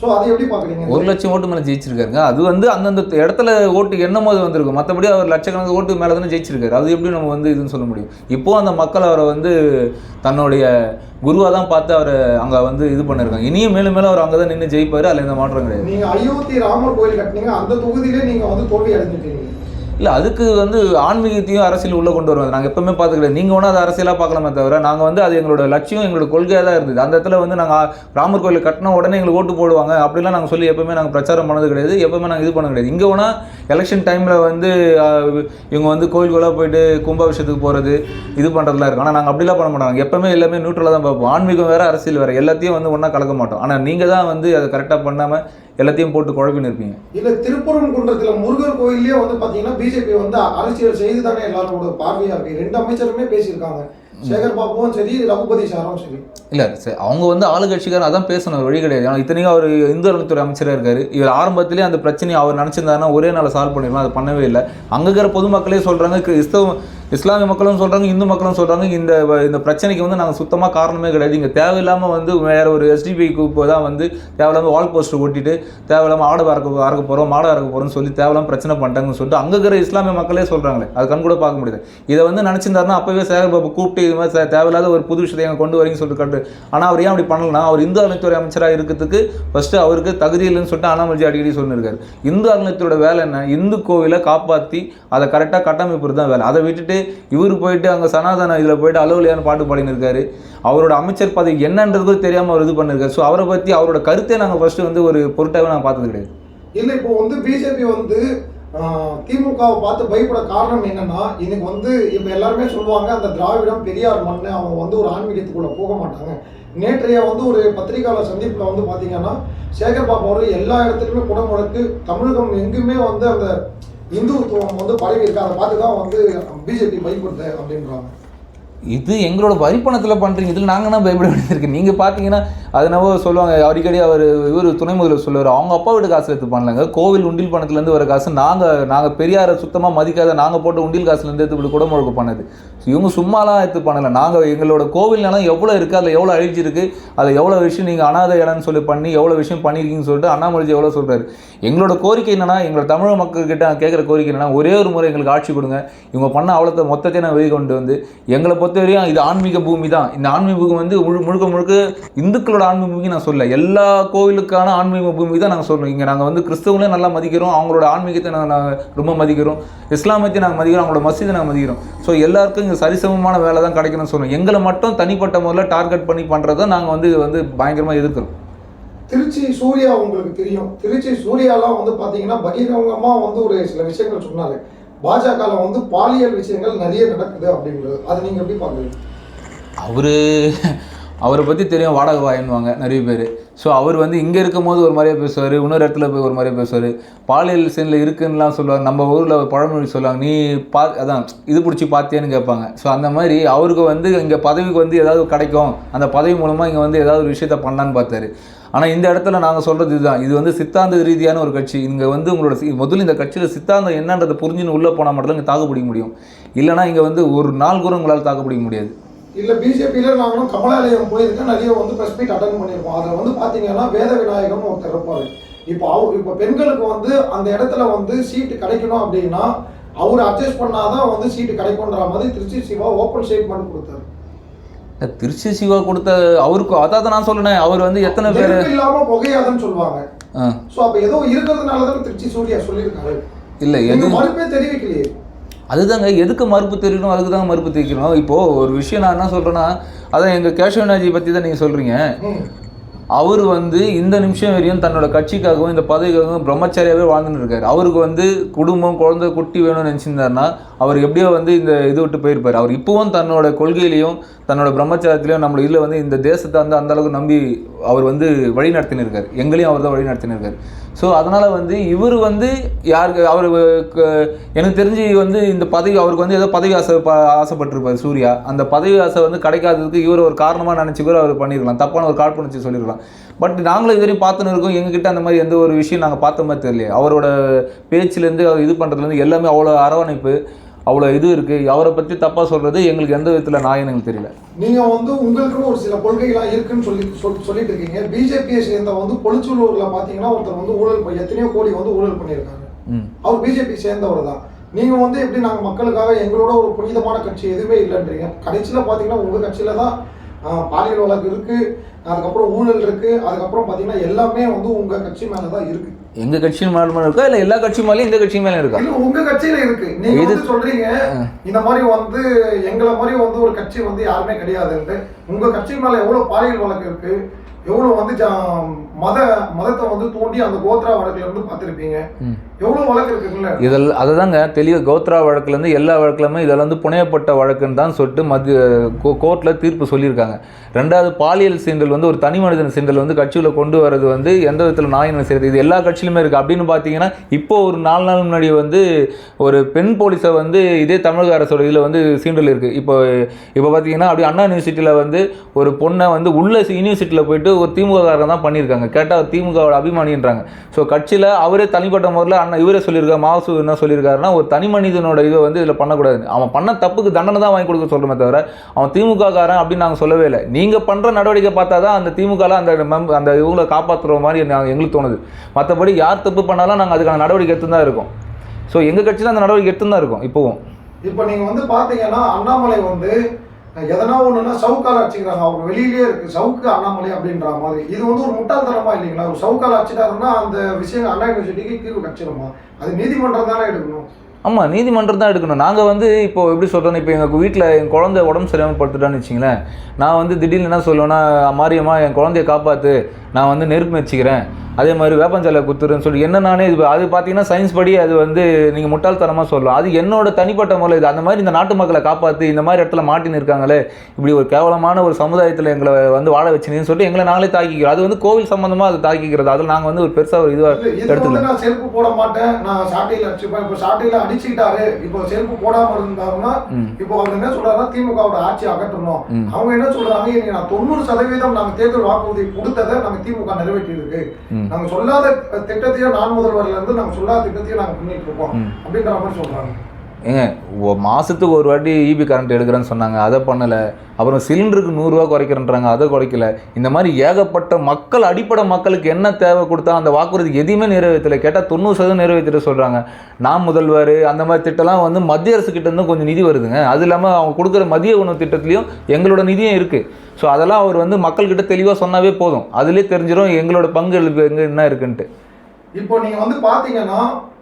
ஸோ அதை எப்படி பார்க்குறீங்க? 1 லட்சம் ஓட்டு மேலே ஜெயிச்சிருக்காருங்க. அது வந்து அந்தந்த இடத்துல ஓட்டு எண்ணும் போது வந்திருக்கும். மற்றபடி அவர் லட்சக்கணக்கு ஓட்டு மேலே தானே ஜெயிச்சிருக்காரு. அது எப்படி நம்ம வந்து இதுன்னு சொல்ல முடியும்? இப்போது அந்த மக்கள் அவரை வந்து தன்னுடைய குருவாக தான் பார்த்து அவரை அங்கே வந்து இது பண்ணியிருக்காங்க. இனியும் மேலும் மேலும் அவர் அங்கே தான் நின்று ஜெயிப்பார். அதில் எந்த மாற்றம் கிடையாது. நீங்கள் அயோத்தி ராமர் கோயில் கட்டினீங்க, அந்த தொகுதியிலே நீங்கள் வந்து தோல்வி அடைஞ்சிட்டீங்க. இல்லை, அதுக்கு வந்து ஆன்மீகத்தையும் அரசியல் உள்ளே கொண்டு வருவாங்க. நாங்கள் எப்பவுமே பார்த்துக்கிட்டோம். நீங்கள் ஒன்றும் அதை அரசியலாக பார்க்கலாமே தவிர நாங்கள் வந்து அது எங்களோட லட்சியம், எங்களோட கொள்கையாக தான் இருந்தது. அந்த இடத்துல வந்து நாங்கள் ராமர் கோயில் கட்டின உடனே எங்களுக்கு ஓட்டு போடுவாங்க அப்படிலாம் நாங்கள் சொல்லி எப்பவுமே நாங்கள் பிரச்சாரம் பண்ணது கிடையாது. எப்பவுமே நாங்கள் இது பண்ண கிடையாது. இங்கே வேணால் எலெக்ஷன் டைமில் வந்து இவங்க வந்து கோயிலுக்குள்ளே போயிட்டு கும்பாபிஷேகத்துக்கு போகிறது இது பண்ணுறதுலாம் இருக்கும். ஆனால் நாங்கள் அப்படிலாம் பண்ண மாட்டாங்க. எப்பவுமே எல்லாமே நியூட்ரலாக தான் பார்ப்போம். ஆன்மீகம் வேறு, அரசியல் வேறு, எல்லாத்தையும் வந்து ஒன்றா கலக்க மாட்டோம். ஆனால் நீங்கள் தான் வந்து அதை கரெக்டாக பண்ணாமல் எல்லாத்தையும் போட்டு குழப்பின்னு இருப்பீங்க. இல்லை, திருப்பரங்குன்றத்தில் முருகர் கோயிலே வந்து பார்த்தீங்கன்னா பிஜேபி வந்து அரசியல் செய்து தானே எல்லாரோட பார்வையாக இருக்குது. 2 அமைச்சருமே பேசியிருக்காங்க, சேகர் பாபுவும் சரி, ரகுபதி சாரும் சரி. இல்லை அவங்க வந்து ஆளுங்கட்சிக்காரன் அதான் பேசணும், வழி கிடையாது. ஆனால் இத்தனைக்கும் அவர் இந்து அறநிலைத்துறை அமைச்சராக இருக்கார். இவர் ஆரம்பத்திலே அந்த பிரச்சனையை அவர் நினச்சிருந்தாருன்னா ஒரே நாள் சால்வ் பண்ணிடலாம். அதை பண்ணவே இல்லை. அங்கே இருக்கிற பொதுமக்களே சொல்கிறாங்க, இஸ்லாமிய மக்களும் சொல்கிறாங்க, இந்து மக்களும் சொல்கிறாங்க, இந்த பிரச்சனைக்கு வந்து நாங்கள் சுத்தமாக காரணமே கிடையாது. இங்கே தேவையில்லாமல் வந்து வேறு ஒரு எஸ்டிபி குரூப் தான் வந்து தேவையில்லாமல் வால் போஸ்டர் ஓட்டிட்டு தேவையில்லாமல் ஆடு அறக்க போகிறோம், மாடு அறக்க போகிறோம்னு சொல்லி தேவையில்லாமல் பிரச்சனை பண்ணிட்டாங்கன்னு சொல்லிட்டு அங்கே இருக்கிற இஸ்லாமிய மக்களே சொல்கிறாங்களே. அது கண் கூட பார்க்க முடியாது. இதை வந்து நினச்சிருந்தாருன்னா அப்போவே சேகர் பாபு கூப்பிட்டு இது மாதிரி தேவையில்லாத ஒரு புது விஷயத்தை எங்கள் கொண்டு வரீங்கன்னு சொல்லிட்டு கட்டு. ஆனால் அவர் ஏன் அப்படி பண்ணலன்னா, அவர் இந்து அறநிலைத்துறை அமைச்சராக இருக்கிறதுக்கு ஃபஸ்ட்டு அவருக்கு தகுதி இல்லைன்னு சொல்லிட்டு அண்ணாமலை அடிக்கடி சொல்லியிருக்காரு. இந்து அறநிலையத்தோட வேலை என்ன? இந்து கோவிலை காப்பாற்றி அதை கரெக்டாக கட்டமைப்பு தான் வேலை. அதை விட்டுட்டு இவர் போயிட்டு அங்கே சனாதன இதில் போயிட்டு அலுவலியான பாட்டு பாடின்னு இருக்காரு. அவரோட அமைச்சர் பதவி என்னன்றது தெரியாமல் அவர் இது பண்ணிருக்காரு. ஸோ அவரை பற்றி அவரோட கருத்தை நாங்கள் ஃபஸ்ட்டு வந்து ஒரு பொருட்டாகவே நாங்கள் பார்த்தது கிடையாது. இல்லை, இப்போ வந்து பிஜேபி வந்து திமுகவை பார்த்து பயப்பட காரணம் என்னன்னா, இன்னைக்கு வந்து இப்போ எல்லாருமே சொல்லுவாங்க அந்த திராவிடம் பெரியார் மண்ணு, அவங்க வந்து ஒரு ஆன்மீகத்துக்குள்ளே போக மாட்டாங்க. நேற்றைய வந்து ஒரு பத்திரிகையாளர் சந்திப்பில் வந்து பார்த்தீங்கன்னா சேகர் பாபு அவர்கள் எல்லா இடத்துலையுமே குடமுழக்கு, தமிழகம் எங்குமே வந்து அந்த இந்துத்துவம் வந்து பரவி இருக்கு, அதை பார்த்து தான் வந்து பிஜேபி பயப்படுது அப்படின்றாங்க. இது எங்களோட வரிப்பணத்தில் பண்ணுறீங்க, இதில் நாங்கள் தான் பயப்பட வேண்டியிருக்கு. நீங்கள் பார்த்தீங்கன்னா அது என்னவோ சொல்லுவாங்க, அடிக்கடி இவர் துணை முதல்வர் சொல்லுவார், அவங்க அப்பா வீட்டு காசு எடுத்து பண்ணலங்க, கோவில் உண்டில் பணத்துலேருந்து வர காசு நாங்கள் பெரியாரை சுத்தமாக மதிக்காத நாங்கள் போட்டு உண்டில் காசுலேருந்து எடுத்து கூட முழுக்க பண்ணது. இவங்க சும்மாலாம் எடுத்து பண்ணலை. நாங்கள் எங்களோட கோவில் நிலம் எவ்வளோ இருக்குது, அதில் எவ்வளோ அழிஞ்சிருக்கு, அதில் எவ்வளோ விஷயம் நீங்கள் அனாதை இடம்னு சொல்லி பண்ணி எவ்வளோ விஷயம் பண்ணியிருக்கீங்கன்னு சொல்லிட்டு அண்ணாமலை எவ்வளோ சொல்கிறாரு. எங்களோட கோரிக்கை என்னென்னா, எங்களோட தமிழ் மக்கள்கிட்ட கேட்குற கோரிக்கை என்னென்னா, ஒரே ஒரு முறை எங்களுக்கு ஆட்சி கொடுங்க. இவங்க பண்ண அவ்வளோத்தை மொத்தத்தையும் நான் வெளியே கொண்டு வந்து எங்களை பொறுத்தவரையும் இது ஆன்மீக பூமி தான். இந்த ஆன்மீக பூமி வந்து முழுக்க முழுக்க இந்துக்களோட ஆன்மீக பூமி நான் சொல்ல, எல்லா கோவிலுக்கான ஆன்மீக பூமி தான் நாங்கள் சொல்கிறோம். இங்கே நாங்கள் வந்து கிறிஸ்தவங்களையும் நல்லா மதிக்கிறோம், அவங்களோட ஆன்மீகத்தை நாங்கள் ரொம்ப மதிக்கிறோம், இஸ்லாமத்தையும் நாங்கள் மதிக்கிறோம், அவங்களோட மசீதை நாங்கள் மதிக்கிறோம். ஸோ எல்லாருக்கும் இங்கே சரிசமமான வேலை தான் கிடைக்கணும்னு சொல்கிறோம். எங்களை மட்டும் தனிப்பட்ட முறையில் டார்கெட் பண்ணி பண்ணுறதை நாங்கள் வந்து பயங்கரமாக எதிர்க்கிறோம். திருச்சி சூர்யா உங்களுக்கு தெரியும், திருச்சி சூர்யாலாம் வந்து பார்த்தீங்கன்னா பகிரங்கமாக வந்து ஒரு சில விஷயங்கள் சொன்னார். பாஜகவில் வந்து பாலியல் விஷயங்கள் நிறைய நடக்குது அப்படின்றது, அதை நீங்கள் எப்படி பார்க்குறீங்க? அவரை பற்றி தெரியும், வாடகை வாயின்வாங்க நிறைய பேர். ஸோ அவர் வந்து இங்கே இருக்கும் போது ஒரு மாதிரியே பேசுவார், இன்னொரு இடத்துல போய் ஒரு மாதிரியே பேசுவார், பாலியல் சீனில் இருக்குன்னுலாம் சொல்லுவார். நம்ம ஊரில் பழமொழி சொல்லுவாங்க, நீ அதான் இது பிடிச்சி பார்த்தியான்னு கேட்பாங்க. ஸோ அந்த மாதிரி அவருக்கு வந்து இங்கே பதவிக்கு வந்து ஏதாவது கிடைக்கும், அந்த பதவி மூலமாக இங்கே வந்து ஏதாவது ஒரு விஷயத்த பண்ணலான்னு பார்த்தாரு. ஆனால் இந்த இடத்துல நாங்கள் சொல்கிறது இதுதான், இது வந்து சித்தாந்த ரீதியான ஒரு கட்சி. இங்கே வந்து உங்களோட முதல்ல இந்த கட்சியில் சித்தாந்தம் என்னன்றதை புரிஞ்சுன்னு உள்ளே போனால் மட்டும் இங்கே தாக்கு பிடிக்க முடியும். இல்லைனா இங்கே வந்து ஒரு நாள் கூட உங்களால் தாக்கு பிடிக்க முடியாது. இல்லை, பிஜேபியில் நாங்களும் கமலாலயம் போயிருக்கேன், நிறைய வந்து ப்ரெஸ் மீட் அட்டன் பண்ணியிருக்கோம். அதில் வந்து பார்த்தீங்கன்னா வேத விநாயகம் ஒருத்தர் இருப்பார். இப்போ பெண்களுக்கு வந்து அந்த இடத்துல வந்து சீட்டு கிடைக்கணும் அப்படின்னா அவர் அட்ஜஸ்ட் பண்ணாதான் வந்து சீட்டு கிடைக்கும்ன்ற மாதிரி திருச்சி சிவா ஓப்பன் ஸ்டேட்மெண்ட் கொடுத்தாரு. திருச்சி சிவா கொடுத்த அவருக்கு அதாவது நான் சொல்லுனேன், அவர் வந்து எத்தனை பேர் இல்லாமல் புகையாதுன்னு சொல்லுவாங்க. ஸோ அப்போ ஏதோ இருக்கிறதுனால தான் திருச்சி சூர்யா சொல்லியிருக்காரு. இல்லை, எது மறுப்பே தெரிவிக்கலையே. அதுதாங்க, எதுக்கு மறுப்பு தெரியணும், அதுக்கு தாங்க மறுப்பு தெரிவிக்கணும். இப்போது ஒரு விஷயம் நான் என்ன சொல்கிறேன்னா, அதான் எங்கள் கேஷவநாஜி பற்றி தான் நீங்கள் சொல்கிறீங்க. அவர் வந்து இந்த நிமிஷம் வரையும் தன்னோட கட்சிக்காகவும் இந்த பதவிக்காகவும் பிரம்மச்சாரியாகவே வாழ்ந்துட்டு இருக்காரு. அவருக்கு வந்து குடும்பம் குழந்தை குட்டி வேணும்னு நினச்சிருந்தாருன்னா அவர் எப்படியோ வந்து இந்த இது விட்டு போயிருப்பார். அவர் இப்போவும் தன்னோட கொள்கையிலையும் தன்னோட பிரம்மச்சாரத்திலையும் நம்மளோட இதில் வந்து இந்த தேசத்தை வந்து அந்தளவுக்கு நம்பி அவர் வந்து வழி நடத்தின்னு இருக்கார். எங்களையும் அவர் தான் வழி நடத்தின்னு இருக்கார். ஸோ அதனால் வந்து இவர் வந்து யாருக்கு அவர் எனக்கு தெரிஞ்சு வந்து இந்த பதவி அவருக்கு வந்து ஏதோ பதவி ஆசைப்பட்டிருப்பார் சூர்யா. அந்த பதவி ஆசை வந்து கிடைக்காததுக்கு இவர் ஒரு காரணமாக நினச்சி கூட அவர் பண்ணியிருக்கலாம், தப்பான ஒரு காழ்ப்புணர்ச்சி சொல்லியிருக்கலாம். பட் நாங்களும் இதுவரையும் பார்த்துன்னு இருக்கோம், எங்ககிட்ட அந்த மாதிரி எந்த ஒரு விஷயம் நாங்கள் பார்த்த மாதிரி தெரியல. அவரோட பேச்சிலேருந்து அவர் இது பண்ணுறதுலேருந்து எல்லாமே அவ்வளோ அரவணைப்பு, அவ்வளோ இது இருக்குது. அவரை பற்றி தப்பாக சொல்கிறது எங்களுக்கு எந்த விதத்தில் நாயன்னு எங்களுக்கு தெரியல. நீங்கள் வந்து உங்களுக்குன்னு ஒரு சில கொள்கைகளாக இருக்குன்னு சொல்லிட்டு இருக்கீங்க. பிஜேபியை சேர்ந்த வந்து பொலிச்சூலூரில் பார்த்தீங்கன்னா ஒருத்தர் வந்து ஊழல் எத்தனையோ கோடி வந்து ஊழல் பண்ணியிருக்காங்க. அவர் பிஜேபி சேர்ந்தவர் தான். நீங்கள் வந்து எப்படி நாங்கள் மக்களுக்காக எங்களோட ஒரு புனிதமான கட்சி எதுவுமே இல்லைன்றீங்க. கடைசியில் பார்த்தீங்கன்னா உங்கள் கட்சியில் தான் பாலியல் வழக்கு இருக்குது, அதுக்கப்புறம் ஊழல் இருக்குது, அதுக்கப்புறம் பார்த்தீங்கன்னா எல்லாமே வந்து உங்கள் கட்சி மேலே தான் இருக்குது. எங்க கட்சியின் மேலே இருக்கா இல்லை எல்லா கட்சி மேலேயும் இந்த கட்சி மேலே இருக்கா? இல்லை உங்கள் கட்சியில் இருக்கு. நீங்கள் வந்து சொல்கிறீங்க இந்த மாதிரி வந்து எங்களை மாதிரி வந்து ஒரு கட்சி வந்து யாருமே கிடையாதுன்ட்டு. உங்கள் கட்சி மேலே எவ்வளோ பாலியல் வழக்கு இருக்குது, எவ்வளோ வந்து மதத்தை வந்து தூண்டி அந்த கோத்ரா வழக்குல இருந்து பார்த்துருப்பீங்க, எவ்வளோ வழக்கு இருக்குல்ல. இதெல்லாம் அதை தாங்க தெளிவாக கோத்ரா வழக்குலேருந்து எல்லா வழக்குலையுமே இதெல்லாம் வந்து புனையப்பட்ட வழக்குன்னு தான் சொல்லிட்டு மத்திய கோர்ட்டில் தீர்ப்பு சொல்லியிருக்காங்க. ரெண்டாவது பாலியல் சீண்டல் வந்து ஒரு தனி மனிதன் சீண்டல் வந்து கட்சியில் கொண்டு வரது வந்து எந்த விதத்தில் நாயினம் செய்கிறது, இது எல்லா கட்சியிலுமே இருக்குது. அப்படின்னு பார்த்தீங்கன்னா இப்போ ஒரு 4 நாள் முன்னாடி வந்து ஒரு பெண் போலீஸை வந்து இதே தமிழக அரசோட இதில் வந்து சீண்டல் இருக்குது. இப்போ பார்த்தீங்கன்னா அப்படி அண்ணா யூனிவர்சிட்டியில் வந்து ஒரு பொண்ணை வந்து உள்ள யூனிவர்சிட்டியில் போயிட்டு ஒரு திமுககாரன் தான் பண்ணியிருக்காங்க. கேட்டால் திமுகவோட அபிமானின்றாங்க. ஸோ கட்சியில் அவரே தனிப்பட்ட முறையில் அண்ணா இவரே சொல்லியிருக்காரு, மாசு என்ன சொல்லியிருக்காருன்னா ஒரு தனி மனிதனோட இதை வந்து இதில் பண்ணக்கூடாது, அவன் பண்ண தப்புக்கு தண்டனை தான் வாங்கி கொடுக்க சொல்கிறோமே தவிர அவன் திமுககாரன் அப்படின்னு நாங்கள் சொல்லவே இல்லை. நீங்கள் பண்ணுற நடவடிக்கை பார்த்தா தான் அந்த திமுகலாம் அந்த இவங்களை காப்பாற்றுற மாதிரி எங்களுக்கு தோணுது. மற்றபடி யார் தப்பு பண்ணாலும் நாங்கள் அதுக்கான நடவடிக்கை எடுத்து தான் இருக்கோம். ஸோ எங்கள் கட்சியில் அந்த நடவடிக்கை எடுத்து தான் இருக்கும். இப்போவும் இப்போ நீங்கள் வந்து பார்த்தீங்கன்னா அண்ணாமலை வந்து எதனா ஒன்றுனா சவுக்கால் அடிச்சுக்கிறாங்க, அவங்க வெளியிலேயே இருக்குது சவுக்கு அண்ணாமலை அப்படின்ற மாதிரி. இது வந்து ஒரு முட்டாள்தனமாக இல்லைங்களா? ஒரு சவுக்கால் அடிச்சிட்டாருன்னா அந்த விஷயம் அண்ணா யூனிவர்சிட்டிக்கு தீர்வு கட்சிடுமா? அது நீதிமன்றம் தானே எடுக்கணும். ஆமாம், நீதிமன்றம் தான் எடுக்கணும். நாங்கள் வந்து இப்போ எப்படி சொல்கிறோன்னா, இப்போ எங்கள் வீட்டில் என் குழந்தை உடம்பு சரியாமல் படுத்துட்டான்னு வச்சிங்களேன், நான் வந்து திடீர்னு என்ன சொல்லுவேன்னா, மாரியம்மா என் குழந்தைய காப்பாற்று, நான் வந்து நெருப்பு வச்சுக்கிறேன், அதே மாதிரி வேப்பஞ்சாலை குத்துறேன்னு சொல்லி என்ன நானே இது அது பார்த்தீங்கன்னா சயின்ஸ் படி அது வந்து நீங்கள் முட்டாள்தனமாக சொல்லலாம். அது என்னோட தனிப்பட்ட முறை. இது அந்த மாதிரி இந்த நாட்டு மக்களை காப்பாற்றி இந்த மாதிரி இடத்துல மாட்டின்னு இருக்காங்களே, இப்படி ஒரு கேவலமான ஒரு சமுதாயத்தில் எங்களை வந்து வாழ வச்சுன்னு சொல்லிட்டு எங்களை நாங்களே தாக்கிக்கிறோம். அது வந்து கோவில் சம்மந்தமாக அது தாக்கிக்கிறது. அதில் நாங்கள் வந்து ஒரு பெருசாக ஒரு இதுவாக எடுத்துக்கலாம். நான் செருப்பு போட மாட்டேன், நான் சாட்டையில் அடிச்சுப்பேன். இப்போ சாட்டையில் அடிச்சுக்கிட்டாரு, இப்போ செருப்பு போடாமல் இருந்தாருன்னா இப்போ அவங்க என்ன சொல்றாருன்னா திமுகவோட ஆட்சி அகற்றணும். அவங்க என்ன சொல்றாங்க, நான் 90% நாங்கள் தேர்தல் வாக்குறுதி கொடுத்ததை நாங்கள் திமுக நிறைவேற்றி இருக்கு, நாங்க சொல்லாத திட்டத்தையும் நான் முதல்வர்ல இருந்து நாங்க சொல்லாத திட்டத்தையும் நாங்க பண்ணிட்டு இருக்கோம் அப்படின்ற மாதிரி சொல்றாங்க. ஏங்க மாதத்துக்கு ஒரு வாட்டி இபி கரண்ட் எடுக்கிறேன்னு சொன்னாங்க, அதை பண்ணலை. அப்புறம் சிலிண்டருக்கு 100 ரூபா குறைக்கிறேன்றாங்க, அதை குறைக்கல. இந்த மாதிரி ஏகப்பட்ட மக்கள் அடிப்படை மக்களுக்கு என்ன தேவை கொடுத்தா அந்த வாக்குறுதி எதையுமே நிறைவேற்றலை. கேட்டால் 90% நிறைவேற்றிட்டு சொல்கிறாங்க. நான் முதல்வர் அந்த மாதிரி திட்டம்லாம் வந்து மத்திய அரசு கிட்டேருந்து கொஞ்சம் நிதி வருதுங்க. அது இல்லாமல் அவங்க கொடுக்குற மதிய உணவு திட்டத்துலையும் எங்களோட நிதியும் இருக்குது. ஸோ அதெல்லாம் அவர் வந்து மக்கள்கிட்ட தெளிவாக சொன்னாவே போதும், அதுலேயே தெரிஞ்சிடும் எங்களோட பங்கு எங்கே என்ன இருக்குன்ட்டு. இப்போ நீங்கள் வந்து பார்த்தீங்கன்னா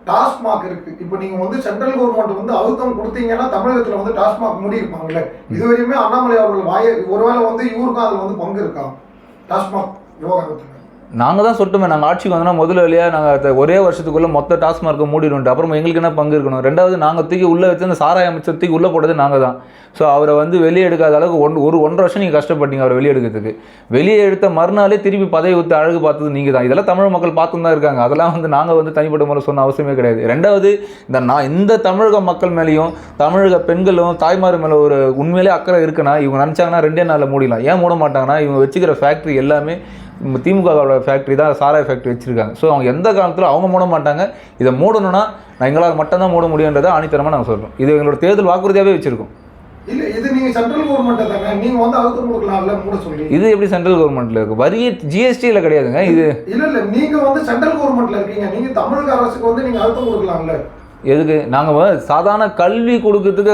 டாஸ்மாக் இருக்கு. இப்போ நீங்க வந்து சென்ட்ரல் கவர்மெண்ட் வந்து அழுத்தம் கொடுத்தீங்கன்னா தமிழகத்துல வந்து டாஸ்மாக் மூடி இருப்பாங்கல்ல. இதுவரையுமே அண்ணாமலை அவர்கள் ஒருவேளை வந்து இவருக்கும் அதுல வந்து பங்கு இருக்கா டாஸ்மாக் விவகாரத்துக்கு? நாங்கள் தான் சொல்லிட்டுமே, நாங்கள் ஆட்சிக்கு வந்தோன்னா முதல் வழியாக நாங்கள் ஒரே வருஷத்துக்குள்ளே மொத்த டாஸ்மார்க்கை மூடிடுவோம். அப்புறம் எங்களுக்கு என்ன பங்கு இருக்கணும்? ரெண்டாவது நாங்கள் தூக்கி உள்ளே வச்சு அந்த சாராய அமைச்சர் தூக்கி உள்ளே போட்டது நாங்கள் தான். ஸோ அவரை வந்து வெளியே எடுக்காத அளவுக்கு 1.5 வருஷம் நீங்கள் கஷ்டப்பட்டீங்க அவரை வெளியே எடுக்கிறதுக்கு. வெளியே எடுத்த மறுநாளே திருப்பி பதவி ஊற்றி அழகு பார்த்தது நீங்கள் தான். இதெல்லாம் தமிழ் மக்கள் பார்த்து தான் இருக்காங்க. அதெல்லாம் வந்து நாங்கள் வந்து தனிப்பட்ட முறை சொன்ன அவசியமே கிடையாது. ரெண்டாவது இந்த தமிழக மக்கள் மேலேயும் தமிழக பெண்களும் தாய்மார் மேலே ஒரு உண்மையிலே அக்கறை இருக்குன்னா இவங்க நினச்சாங்கன்னா 2 நாளில் மூடிடலாம். ஏன் மூட மாட்டாங்கன்னா இவங்க வச்சுக்கிற ஃபேக்ட்ரி எல்லாமே திமுகவோட ஃபேக்ட்ரி தான், சாராய ஃபேக்ட்ரி வச்சுருக்காங்க. ஸோ அவங்க எந்த காலத்தில் அவங்க மூட மாட்டாங்க. இதை மூடணும்னா எங்களால் மட்டும்தான் மூட முடியுன்றதை ஆணித்தரமாக நாங்கள் சொல்கிறோம். இது எங்களோட தேர்தல் வாக்குறுதியாகவே வச்சுருக்கோம். இல்ல இது நீங்க சென்ட்ரல் கவர்மெண்ட் தானே, நீங்க வந்து அழுத்தம் கொடுக்கலாம்ல மூட சொல்லி. இது எப்படி சென்ட்ரல் கவர்மெண்ட்ல இருக்கு? வரி ஜிஎஸ்டில கிடையாதுங்க இது. இல்ல நீங்க வந்து சென்ட்ரல் கவர்மெண்ட்ல இருக்கீங்க, நீங்க தமிழக அரசுக்கு வந்து நீங்க அழுத்தம் கொடுக்கலாம்ல. எதுக்கு நாங்கள் சாதாரண கல்வி கொடுக்கறதுக்கு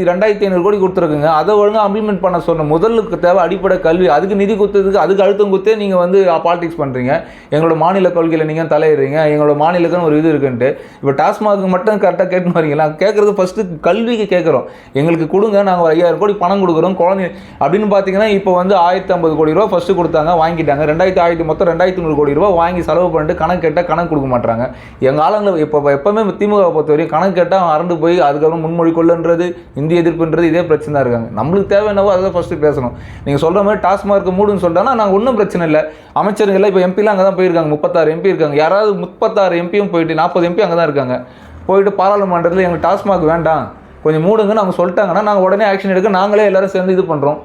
2500 கோடி கொடுத்துருக்குங்க. அதை ஒழுங்காக இம்ப்ளிமெண்ட் பண்ண சொன்ன முதலுக்கு தேவை அடிப்படை கல்வி. அதுக்கு நிதி கொடுத்ததுக்கு அதுக்கு அழுத்தம் கொடுத்தே நீங்கள் வந்து பாலிடிக்ஸ் பண்ணுறீங்க. எங்களோட மாநில கொள்கையில் நீங்கள் தலையிடுறீங்க. எங்களோட மாநிலத்துன்னு ஒரு இது இருக்குன்ட்டு இப்போ டாஸ்மாக் மட்டும் கரெக்டாக கேட்டுன்னு வரீங்களா? கேட்குறது ஃபஸ்ட்டு கல்விக்கு கேட்குறோம். எங்களுக்கு கொடுங்க, நாங்கள் ஒரு 5000 கோடி பணம் கொடுக்குறோம் குழந்தை அப்படின்னு பார்த்தீங்கன்னா இப்போ வந்து 1050 கோடி ரூபா ஃபஸ்ட்டு கொடுத்தாங்க, வாங்கிட்டாங்க. மொத்தம் 2500 கோடி ரூபா வாங்கி செலவு பண்ணிட்டு கணக்கு கேட்டால் கணக்கு கொடுக்க மாட்டாங்க. எங்கள் ஆளுங்களை எப்போவுமே திமுக பொறுத்த வரையும் கணக்கு கேட்டால் அரண்டு போய் அதுக்கப்புறம் முன்மொழி கொள்ளுன்றது, இந்திய எதிர்ப்புன்றது இதே பிரச்சனை தான் இருக்காங்க. நம்மளுக்கு தேவை என்னவோ அதை ஃபஸ்ட்டு பேசணும். நீங்கள் சொல்கிற மாதிரி டாஸ்மார்க் மூடுன்னு சொல்லிட்டாங்கன்னா நாங்கள் ஒன்றும் பிரச்சனை இல்லை. அமைச்சர்கள் இப்போ எம்பிலாம் அங்கே தான் போயிருக்காங்க. 36 எம்பி இருக்காங்க. யாராவது 36 எம்பியும் போயிட்டு 40 எம்பி அங்கே தான் இருக்காங்க. போயிட்டு பாராளுமன்றத்தில் எங்களுக்கு டாஸ்மாக் வேண்டாம் கொஞ்சம் மூடுங்கன்னு அவங்க சொல்லிட்டாங்கன்னா நாங்கள் உடனே ஆக்ஷன் எடுக்க நாங்களே எல்லாரும் சேர்ந்து இது பண்ணுறோம்.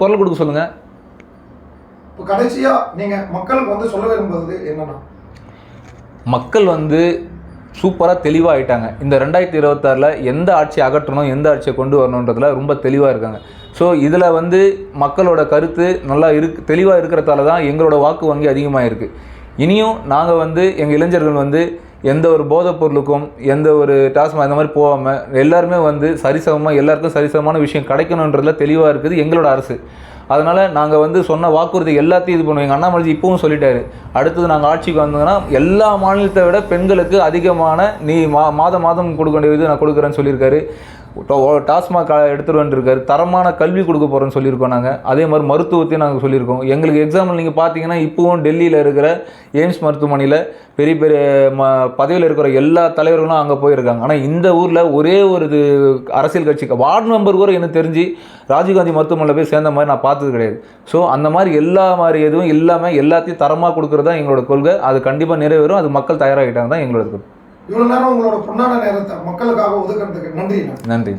குரல் கொடுக்க சொல்லுங்கள். இப்போ கடைசியாக நீங்கள் மக்களுக்கு வந்து சொல்ல விரும்புவது என்னன்னா, மக்கள் வந்து சூப்பராக தெளிவாக ஆகிட்டாங்க. இந்த 2026 எந்த ஆட்சியை அகற்றணும், எந்த ஆட்சியை கொண்டு வரணுன்றதுல ரொம்ப தெளிவாக இருக்காங்க. ஸோ இதில் வந்து மக்களோட கருத்து நல்லா தெளிவாக இருக்கிறதால தான் எங்களோட வாக்கு வங்கி அதிகமாக இருக்குது. இனியும் நாங்கள் வந்து எங்கள் இளைஞர்கள் வந்து எந்த ஒரு போதைப் பொருளுக்கும் எந்த ஒரு டாஸ்மாக் அந்த மாதிரி போகாமல் எல்லாருமே வந்து சரிசமமாக எல்லாருக்கும் சரிசமமான விஷயம் கிடைக்கணுன்றதுல தெளிவாக இருக்குது எங்களோட அரசு. அதனால் நாங்கள் வந்து சொன்ன வாக்குறுதி எல்லாத்தையும் இது பண்ணுவோம். எங்கள் அண்ணாமலை இப்பவும் சொல்லிட்டாரு, அடுத்தது நாங்கள் ஆட்சிக்கு வந்தோங்கன்னா எல்லா மாநிலத்தை விட பெண்களுக்கு அதிகமான மாதம் கொடுக்க வேண்டிய இது நான் கொடுக்குறேன்னு சொல்லியிருக்காரு. டாஸ்மாக் எடுத்துகிட்டு வந்துருக்காரு. தரமான கல்வி கொடுக்க போகிறோன்னு சொல்லியிருக்கோம். நாங்கள் அதே மாதிரி மருத்துவத்தையும் நாங்கள் சொல்லியிருக்கோம். எங்களுக்கு எக்ஸாம்பிள் நீங்கள் பார்த்தீங்கன்னா இப்போவும் டெல்லியில் இருக்கிற எய்ம்ஸ் மருத்துவமனையில் பெரிய பெரிய பதவியில் இருக்கிற எல்லா தலைவர்களும் அங்கே போயிருக்காங்க. ஆனால் இந்த ஊரில் ஒரே ஒரு அரசியல் கட்சிக்கு வார்டு மெம்பர் கூட எனக்கு தெரிஞ்சு ராஜீவ்காந்தி மருத்துவமனையில் போய் சேர்ந்த மாதிரி நான் பார்த்தது கிடையாது. ஸோ அந்த மாதிரி எல்லா மாதிரி எதுவும் இல்லாமல் எல்லாத்தையும் தரமாக கொடுக்குறது தான் எங்களோட கொள்கை. அது கண்டிப்பாக நிறைவேறும். அது மக்கள் தயாராகிட்டாங்க தான் எங்களோட கொள்கை. இவ்வளோ நேரம் உங்களோட பொன்னான நேரத்தை மக்களுக்காக ஒதுக்கிறதுக்கு நன்றி. நன்றி.